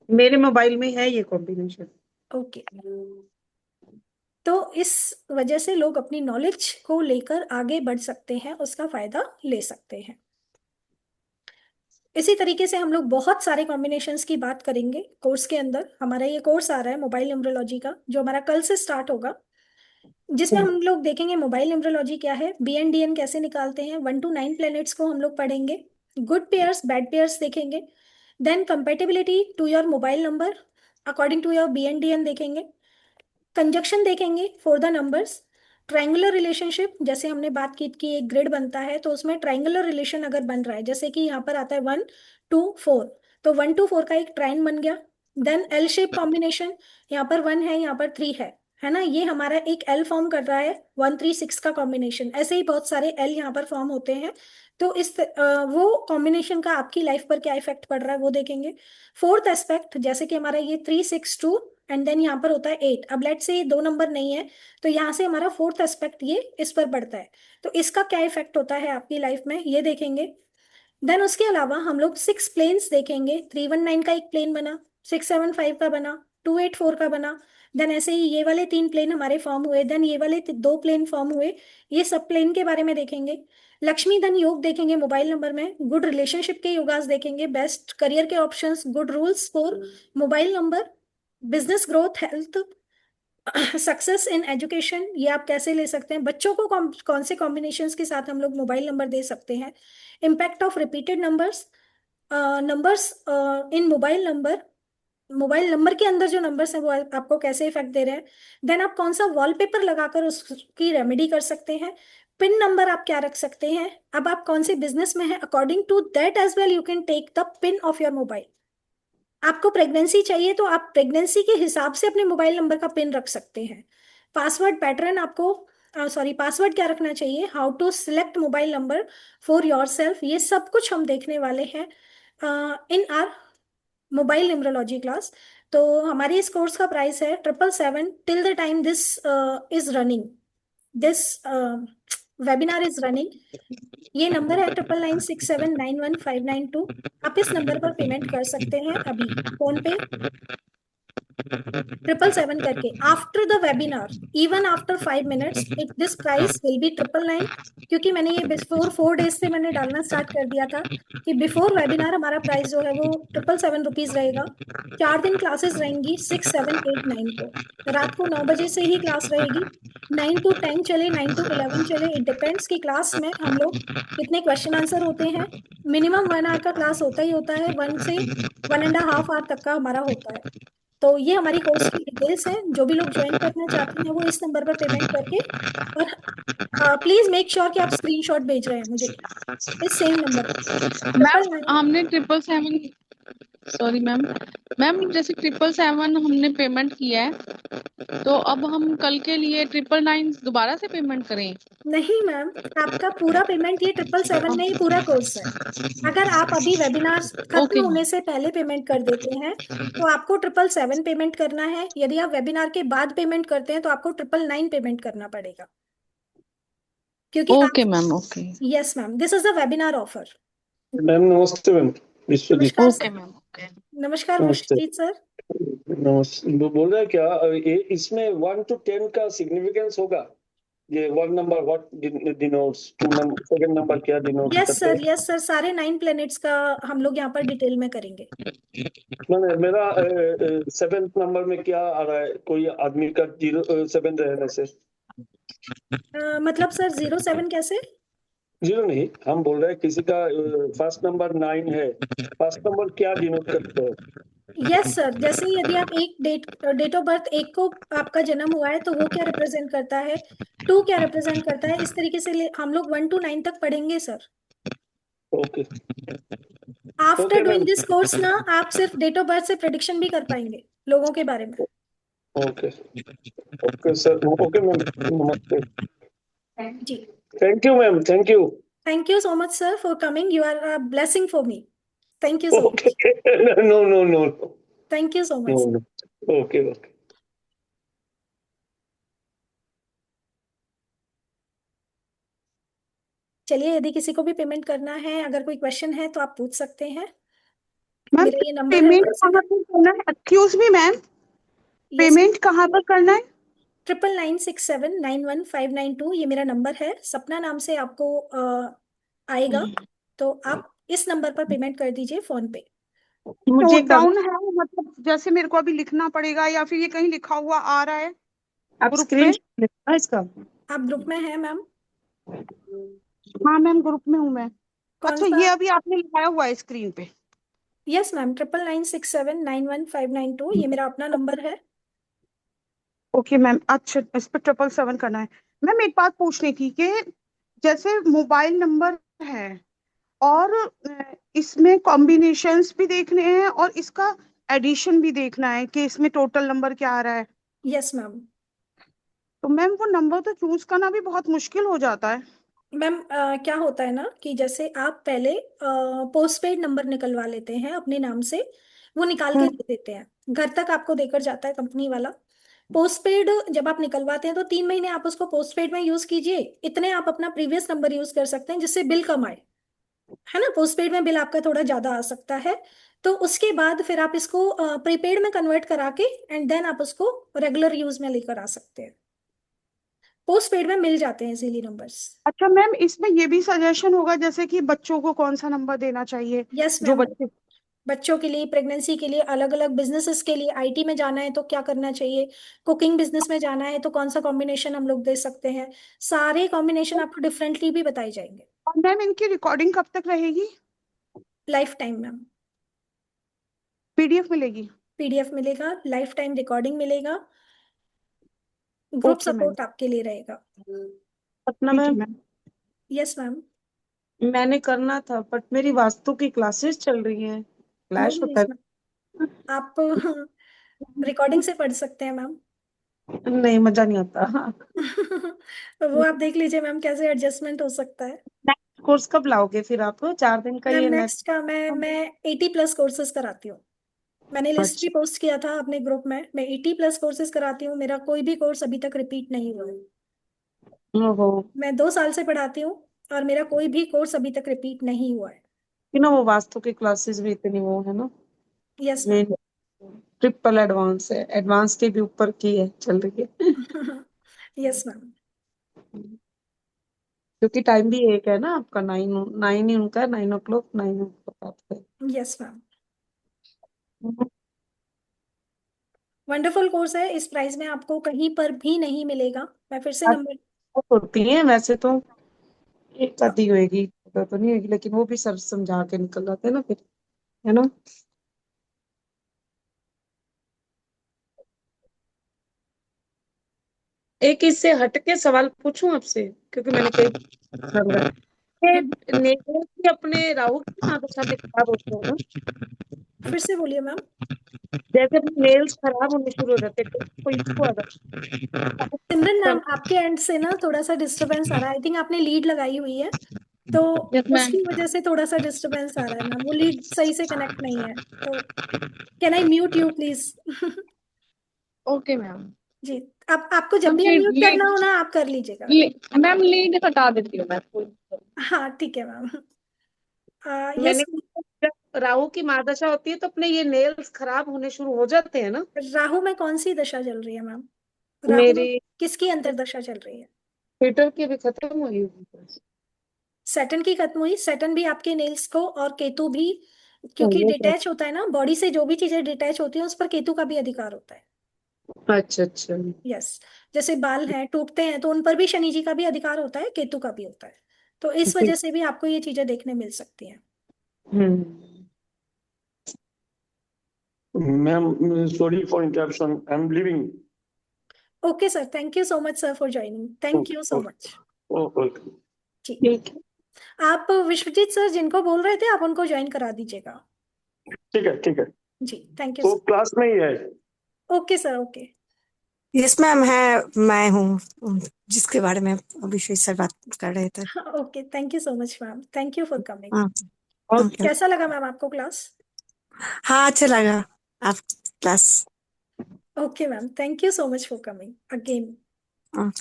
मेरे मोबाइल में है ये कॉम्बिनेशन। ओके। तो इस वजह से लोग अपनी नॉलेज को लेकर आगे बढ़ सकते हैं, उसका फायदा ले सकते हैं। इसी तरीके से हम लोग बहुत सारे कॉम्बिनेशंस की बात करेंगे कोर्स के अंदर। हमारा ये कोर्स आ रहा है मोबाइल न्यूमरोलॉजी का, जो हमारा कल से स्टार्ट होगा, जिसमें हम लोग देखेंगे मोबाइल न्यूमरोलॉजी क्या है, BNDN कैसे निकालते हैं, 1 to 9 प्लैनेट्स को हम लोग पढ़ेंगे, गुड पेयर्स बैड पेयर्स देखेंगे, then compatibility to your mobile number according to your BNDN देखेंगे, कंजक्शन देखेंगे for the numbers, triangular relationship, जैसे हमने बात की कि एक ग्रिड बनता है तो उसमें ट्रायंगुलर रिलेशन अगर बन रहा है, जैसे कि यहाँ पर आता है 1 2 4, तो 1 to 4 का एक ट्राइन बन गया। देन एल शेप कॉम्बिनेशन, यहाँ पर 1 है, यहाँ पर 3 है ना, ये हमारा एक एल फॉर्म कर रहा है, 1 3 6 का कॉम्बिनेशन। ऐसे ही बहुत सारे एल यहाँ पर फॉर्म होते हैं। तो वो कॉम्बिनेशन का आपकी लाइफ पर क्या इफेक्ट पड़ रहा है वो देखेंगे। फोर्थ एस्पेक्ट, जैसे कि हमारा ये 3 6 2 एंड देन यहाँ पर होता है 8। अब लेट से ये 2 नंबर नहीं है, तो यहाँ से हमारा फोर्थ एस्पेक्ट ये इस पर बढ़ता है, तो इसका क्या इफेक्ट होता है आपकी लाइफ में ये देखेंगे। देन उसके अलावा हम लोग 6 प्लेन्स देखेंगे। 3 1 9 का एक प्लेन बना, 6 7 5 का बना, 2 8 4 का बना। देन ऐसे ही ये वाले 3 प्लेन हमारे फॉर्म हुए, देन ये वाले 2 प्लेन फॉर्म हुए। ये सब प्लेन के बारे में देखेंगे। लक्ष्मी धन योग देखेंगे मोबाइल नंबर में, गुड रिलेशनशिप के योगास देखेंगे, बेस्ट करियर के options, good rules for mobile number, business growth, health, success in education, ये आप कैसे ले सकते हैं, बच्चों को कौन से कॉम्बिनेशंस के साथ हम लोग मोबाइल नंबर दे सकते हैं, impact of repeated numbers, numbers in mobile number के अंदर जो नंबर्स हैं वो आपको कैसे इफेक्ट दे रहे हैं। देन आप कौन सा वॉलपेपर लगाकर उसकी रेमेडी कर सकते हैं, पिन नंबर आप क्या रख सकते हैं, अब आप कौन से बिजनेस में हैं, according to that as well you can take the pin of your mobile. आपको प्रेगनेंसी चाहिए तो आप प्रेगनेंसी के हिसाब से अपने मोबाइल नंबर का पिन रख सकते हैं। पासवर्ड पैटर्न आपको पासवर्ड क्या रखना चाहिए, how to select mobile number for your self, ये सब कुछ हम देखने वाले हैं in our mobile numerology class. तो हमारी इस कोर्स का प्राइस है 777 till the time this is running, this webinar is running. ये नंबर है 9996791592। आप इस नंबर पर पेमेंट कर सकते हैं अभी फोन पे 777 करके। After the webinar, even after 5 minutes, it this price will be 999, क्योंकि मैंने ये बिफोर 4 days से मैंने डालना स्टार्ट कर दिया था कि बिफोर वेबिनार हमारा प्राइस जो है वो 777 रुपीज रहेगा। 4 दिन क्लासेस रहेंगी, 6 7 8 9 को। रात को 9 बजे से ही क्लास रहेगी, 9 to 10 चले, 9 to 11 चले, इट डिपेंड्स कि क्लास में हम लोग कितने क्वेश्चन आंसर होते हैं। मिनिमम 1 hour का क्लास होता ही होता है, 1 से 1.5 hour तक का हमारा होता है। तो ये हमारी कोर्स की डिटेल्स हैं, जो भी लोग ज्वाइन करना चाहते हैं वो इस नंबर पर पेमेंट करके, और प्लीज मेक श्योर कि आप स्क्रीनशॉट भेज रहे हैं मुझे इस सेम नंबर पर। मैम हमने 777, सॉरी मैम, जैसे 777 हमने पेमेंट किया है, तो अब हम कल के लिए 999 दोबारा से पेमेंट करें? नहीं मैम, आपका पूरा पेमेंट ये 777 में ही पूरा कोर्स है। अगर आप अभी वेबिनार खत्म ओके होने से पहले पेमेंट कर देते हैं तो आपको 777 पेमेंट करना है। यदि आप वेबिनार के बाद पेमेंट करते हैं तो आपको 999 पेमेंट करना पड़ेगा। क्योंकि okay ma'am, okay. Yes ma'am, this is a webinar offer. Ma'am नमस्ते मैम, विश्वजीत। नमस्कार ओके सर। Ma'am, okay. नमस्कार नमस्ते। विश्वजीत सर। नमस्ते। वो बोल रहा है क्या इसमें 1 to 10 का सिग्निफिकेंस होगा? ये 1 number what denotes, 2 number, second number क्या डिनोट्स करते हैं? यस सर, सारे 9 प्लैनेट्स का हम लोग यहाँ पर डिटेल में करेंगे। मैंने मेरा 7th नंबर में क्या आ रहा है, कोई आदमी का 07 रहने से? मतलब सर 07 कैसे? 0 नहीं, हम बोल रहे हैं किसी का फर्स्ट नंबर 9 है, फर्स्ट नंबर क्या डिनोट करते हैं? यस सर, जैसे यदि आप एक डेट ऑफ बर्थ एक को आपका जन्म हुआ है तो वो क्या रिप्रेजेंट करता है, 2 क्या रिप्रेजेंट करता है, इस तरीके से हम लोग 1 to 9 तक पढ़ेंगे sir. Okay after okay doing ma'am. This course ना, आप सिर्फ डेट ऑफ बर्थ से प्रिडिक्शन भी कर पाएंगे लोगों के बारे में। Okay okay sir, okay ma'am, नमस्ते। जी, thank you ma'am, thank you. Thank you so much sir for coming, you are a blessing for me. Thank you so okay much. No no no thank you so no much. No, okay okay. चलिए, यदि किसी को भी payment करना है, अगर कोई question है तो आप पूछ सकते हैं। मैम मेरा ये नंबर है पेमेंट WhatsApp। कहाँ पर करना है? Excuse me ma'am, yes, payment कहाँ पर करना है? 9967915992 ये मेरा नंबर है। सपना नाम से आपको आएगा, तो आप इस नंबर पर पेमेंट कर दीजिए फोन पे। मुझे नोट कर, डाउन है मतलब जैसे मेरे को अभी लिखना पड़ेगा या फिर ये कहीं लिखा हुआ आ रहा है आप ग्रुप स्क्रीन पे? लेना इसका। आप ग्रुप में हैं मैम? हाँ मैम ग्रुप में हूँ मैं। कौन अच्छा सा? ये अभी आपने लगाया हुआ है स्क्रीन पे? यस मैम, 9967915992 ये मेरा अपना नंबर है। ओके मैम, अच्छा इस पे 777 करना है। मैम एक बात पूछने की कि जैसे मोबाइल नंबर है और इसमें कॉम्बिनेशंस भी देखने हैं और इसका एडिशन भी देखना है कि इसमें टोटल नंबर क्या आ रहा है, यस मैम। तो मैम वो नंबर तो चूज करना भी बहुत मुश्किल हो जाता है। मैम क्या होता है ना कि जैसे आप पहले पोस्ट पेड नंबर निकलवा लेते हैं अपने नाम से, वो निकाल के हम्म। दे देते हैं, घर तक आपको देकर जाता है कंपनी वाला। पोस्ट पेड जब आप निकलवाते हैं तो 3 महीने आप उसको पोस्ट पेड में यूज कीजिए, इतने आप अपना प्रीवियस नंबर यूज कर सकते हैं जिससे बिल कम आए, है ना। पोस्ट पेड में बिल आपका थोड़ा ज्यादा आ सकता है, तो उसके बाद फिर आप इसको प्रीपेड में कन्वर्ट करा के एंड देन आप उसको रेगुलर यूज में लेकर आ सकते हैं। पोस्ट पेड में मिल जाते हैं इजीली नंबर्स। अच्छा मैम इसमें ये भी सजेशन होगा जैसे कि बच्चों को कौन सा नंबर देना चाहिए? यस जो मैम, बच्चे, बच्चों के लिए, प्रेगनेंसी के लिए, अलग अलग बिजनेसेस के लिए, आईटी में जाना है तो क्या करना चाहिए, कुकिंग बिजनेस में जाना है तो कौन सा कॉम्बिनेशन हम लोग दे सकते हैं, सारे कॉम्बिनेशन आपको डिफरेंटली भी बताए जाएंगे। और मैम इनकी रिकॉर्डिंग कब तक रहेगी? लाइफ टाइम मैम, पीडीएफ मिलेगी? पीडीएफ मिलेगा, लाइफ टाइम रिकॉर्डिंग मिलेगा, ग्रुप ओके मैम, सपोर्ट आपके लिए रहेगा। अपना ठीक है मैम। मैम। Yes ma'am. मैंने करना था बट मेरी वास्तु की क्लासेस चल रही हैं, नो क्लैश होता वरीज मैम, आप रिकॉर्डिंग से पढ़ सकते हैं मैम। है। नहीं मजा नहीं आता। हाँ। तो वो आप देख लीजिए मैम कैसे एडजस्टमेंट हो सकता है। नेक्स्ट कोर्स कब लाओगे फिर आप? 4 दिन का मैम ये नेक्स्ट? नेक्स्ट का मैं 80+ कोर्सेज कराती हूँ। मैंने लिस्ट भी अच्छा। पोस्ट किया था अपने ग्रुप में, मैं 80+ कोर्सेज कराती हूँ, मेरा कोई भी कोर्स अभी तक रिपीट नहीं हुआ है। ओहो। मैं 2 साल से पढ़ाती हूँ और मेरा कोई भी कोर्स अभी तक रिपीट नहीं हुआ है। कि ना वो वास्तु की क्लासेस भी इतनी वो है ना, yes ma'am. Main triple advance है, एडवांस के भी ऊपर की है चल रही है। Yes ma'am. क्योंकि टाइम भी एक है ना आपका, 9 9 ही उनका, 9 o'clock, 9 o'clock आपका है। Yes ma'am. वंडरफुल कोर्स है, इस प्राइस में आपको कहीं पर भी नहीं मिलेगा। मैं फिर से नंबर, बहुत होती है वैसे तो, एक आधी होएगी, ज्यादा तो नहीं होगी, लेकिन वो भी सर समझा के निकल जाते हैं ना फिर, है ना। एक इससे हट के सवाल पूछूं आपसे, क्योंकि मैंने कई बार ये नेचर की अपने राहु के साथ साथ खराब होते हैं ना, फिर से बोलिए मैम। जैसे अपने नेल्स खराब होने शुरू हो जाते हैं, तो कोई इशू आ जाता सिमरन है। मैम, आपके एंड से ना थोड़ा सा डिस्टरबेंस आ रहा है, आई थिंक आपने लीड लगाई हुई है, तो यस मैम। उसकी वजह से थोड़ा सा डिस्टरबेंस आ रहा है मैम, वो लीड सही से कनेक्ट नहीं है, तो can I mute you please? Okay ma'am. जी। अब आपको जब भी अनम्यूट करना हो ना, आप कर लीजिएगा। मैम लीड हटा देती हूँ मैं। हाँ ठीक है मैम। यस। मैंने जब राहु की महादशा होती है तो अपने ये नेल्स खराब होने शुरू हो जाते हैं ना। राहु में कौन सी दशा चल रही है मैम? राहु में मेरी किसकी अंतर्दशा चल रही है? ट्विटर की भी खत्म हुई हुई। सैटर्न की खत्म हुई। सैटर्न भी आपके नेल्स को, और केतु भी, क्योंकि वो तो डिटैच होता है ना बॉडी से, जो भी चीजें डिटैच होती हैं उस पर केतु का भी अधिकार होता है। अच्छा अच्छा। यस। जैसे बाल हैं टूटते हैं तो उन पर भी शनि जी का भी अधिकार होता है, केतु का भी होता है। तो इस ठीक। वजह से भी आपको ये चीजें देखने मिल सकती हैं। Ma'am, sorry for interruption. I'm leaving. Okay sir, thank you so much sir for joining, thank you so much. Okay. जी। ठीक है आप विश्वजीत सर जिनको बोल रहे थे, आप उनको ज्वाइन करा दीजिएगा। ठीक है ठीक है। जी थैंक यू वो सर। क्लास में ही है। Okay sir, okay. Yes ma'am है। मैं हूँ जिसके बारे में अभिषेक सर बात कर रहे थे। Okay, thank you so much ma'am, thank you for coming. हाँ ओके। कैसा लगा मैम आपको क्लास? हाँ अच्छा लगा आप class. Okay ma'am, thank you so much for coming again. हाँ।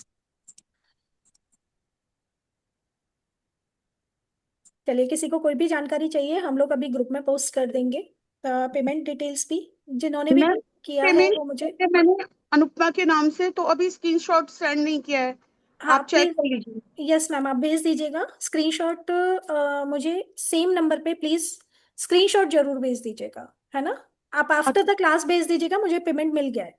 चलिए, किसी को कोई भी जानकारी चाहिए हम लोग अभी ग्रुप में पोस्ट कर देंगे, पेमेंट डिटेल्स भी। जिन्होंने भी मैम किया है पेमेंट वो मुझे, मैंने अनुपमा के नाम से तो अभी स्क्रीनशॉट सेंड नहीं किया है, हाँ आप चेक प्लीज। कर लीजिए। यस मैम, आप भेज दीजिएगा स्क्रीनशॉट। मुझे सेम नंबर पे प्लीज स्क्रीनशॉट जरूर भेज दीजिएगा, है ना? आप आफ्टर द क्लास भेज दीजिएगा, मुझे पेमेंट मिल गया है।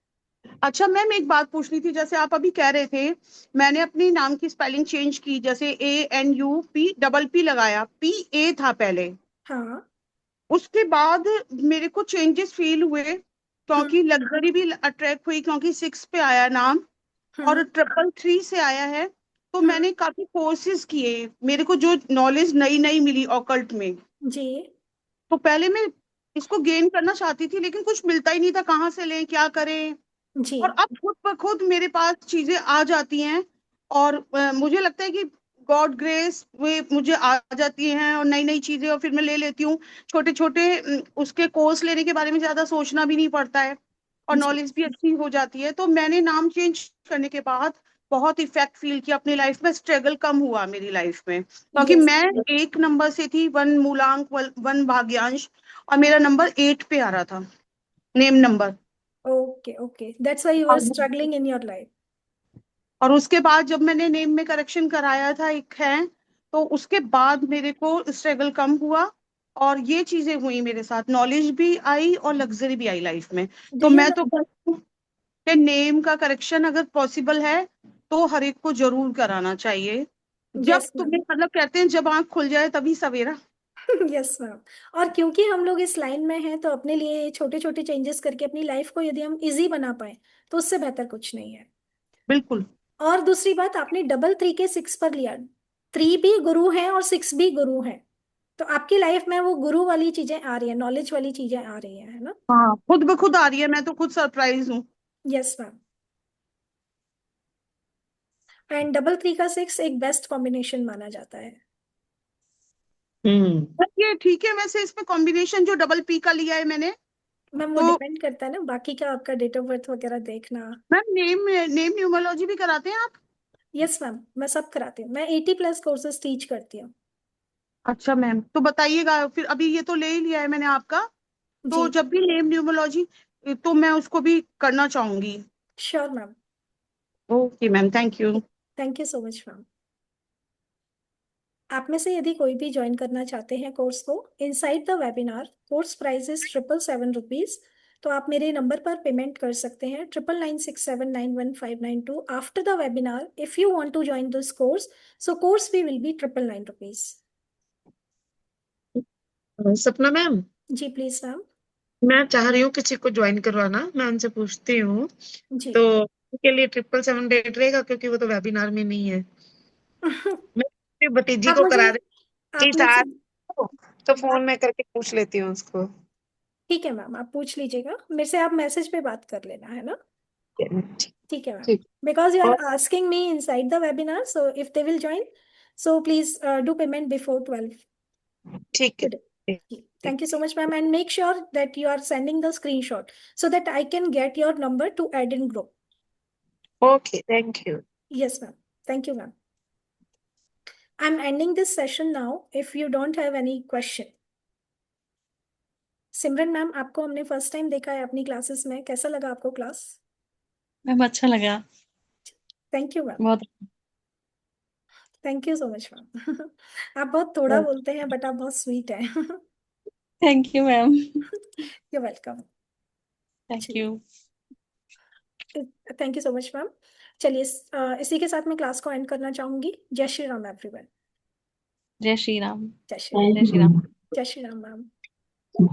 अच्छा मैम एक बात पूछनी थी, जैसे आप अभी कह रहे थे मैंने अपनी नाम की स्पेलिंग चेंज की, जैसे ANUP लगाया, PA था पहले, हाँ। उसके बाद मेरे को चेंजेस फील हुए हम्म। क्योंकि लग्जरी भी अट्रैक्ट हुई क्योंकि 6 पे आया नाम और हम्म। 333 से आया है। तो हम्म। मैंने काफी कोर्सेज किए, मेरे को जो नॉलेज नई नई मिली ऑकल्ट में, जी। तो पहले मैं इसको गेन करना चाहती थी लेकिन कुछ मिलता ही नहीं था, कहाँ से लें क्या करें। जी। और अब खुद ब खुद मेरे पास चीजें आ जाती हैं और मुझे लगता है कि गॉड ग्रेस वे मुझे आ जाती हैं और नई नई चीजें, और फिर मैं ले लेती हूँ। छोटे छोटे उसके कोर्स लेने के बारे में ज्यादा सोचना भी नहीं पड़ता है और जी। नॉलेज भी अच्छी हो जाती है। तो मैंने नाम चेंज करने के बाद बहुत इफेक्ट फील किया अपनी लाइफ में, स्ट्रगल कम हुआ मेरी लाइफ में क्योंकि यस। मैं 1 नंबर से थी, 1 मूलांक 1 भाग्यांश, और मेरा नंबर 8 पे आ रहा था, name number. Okay okay, that's why you are struggling in your life. और उसके बाद जब मैंने नेम में करेक्शन कराया था एक है, तो उसके बाद मेरे को स्ट्रगल कम हुआ और ये चीजें हुई मेरे साथ, नॉलेज भी आई और लग्जरी भी आई लाइफ में। डू तो यू मैं तो नो? कहती हूँ कि नेम का करेक्शन अगर पॉसिबल है तो हर एक को जरूर कराना चाहिए। जब यस मैम। तुम्हें मतलब कहते हैं जब आंख खुल जाए तभी सवेरा। Yes ma'am. और क्योंकि हम लोग इस लाइन में हैं तो अपने लिए छोटे छोटे चेंजेस करके अपनी लाइफ को यदि हम इजी बना पाए तो उससे बेहतर कुछ नहीं है। बिल्कुल। और दूसरी बात, आपने डबल 3 के 6 पर लिया। 3 भी गुरु है और 6 भी गुरु है, तो आपकी लाइफ में वो गुरु वाली चीजें आ रही है, नॉलेज वाली चीजें आ रही है ना? हाँ खुद ब खुद आ रही है, मैं तो खुद सरप्राइज हूँ। Yes ma'am. एंड डबल 3 का 6 एक बेस्ट कॉम्बिनेशन माना जाता है। ये ठीक है, वैसे इसमें कॉम्बिनेशन जो डबल P का लिया है मैंने, मैम वो तो डिपेंड करता है ना, बाकी का आपका डेट ऑफ बर्थ वगैरह देखना। मैम नेम नेम न्यूमरोलॉजी भी कराते हैं आप? यस मैम, मैं सब कराती हूँ, मैं 80+ कोर्सेज टीच करती हूँ। अच्छा मैम तो बताइएगा फिर, अभी ये तो ले ही लिया है मैंने आपका, जी। तो जब भी नेम न्यूमरोलॉजी तो मैं उसको भी करना चाहूंगी। Sure ma'am. Okay ma'am, thank you. Thank you so much ma'am. आप में से यदि कोई भी ज्वाइन करना चाहते हैं कोर्स को, inside the webinar course price is 777 rupees. तो आप मेरे नंबर पर पेमेंट कर सकते हैं 9996791592 after the webinar. If you want to join this course, so course fee will be 999 rupees. Sapna ma'am, जी प्लीज मैम। मैं चाह रही हूँ किसी को ज्वाइन करवाना, मैं उनसे पूछती हूँ। जी। तो उनके लिए 777 डेट रहेगा क्योंकि वो तो वेबिनार में नहीं है। मैं अपनी भतीजी आप को मुझे करा रही आप थी मुझसे साथ, तो फोन आप में करके पूछ लेती हूँ उसको। ठीक है मैम, आप पूछ लीजिएगा मेरे से, आप मैसेज पे बात कर लेना, है ना? ठीक है मैम। ठीक। बिकॉज यू आर और asking me inside the webinar, so if they will join, so please do payment before 12 ठीक है। today. Thank you so much, ma'am, and make sure that you are sending the screenshot so that I can get your number to add in group. Okay, thank you. Yes, ma'am. Thank you, ma'am. I'm ending this session now if you don't have any question. Simran ma'am, आपको हमने first time देखा है अपनी classes में, कैसा लगा आपको class? Ma'am अच्छा लगा, थैंक यू मैम, बहुत। Thank you so much ma'am. आप बहुत थोड़ा बोलते हैं बट आप बहुत स्वीट हैं। Thank you ma'am. You welcome. Thank you. Thank you so much ma'am. चलिए इसी के साथ मैं क्लास को एंड करना चाहूंगी। जय श्री राम एवरीवन। जय श्री राम। जय श्री राम। जय श्री राम। जय श्री राम मैम।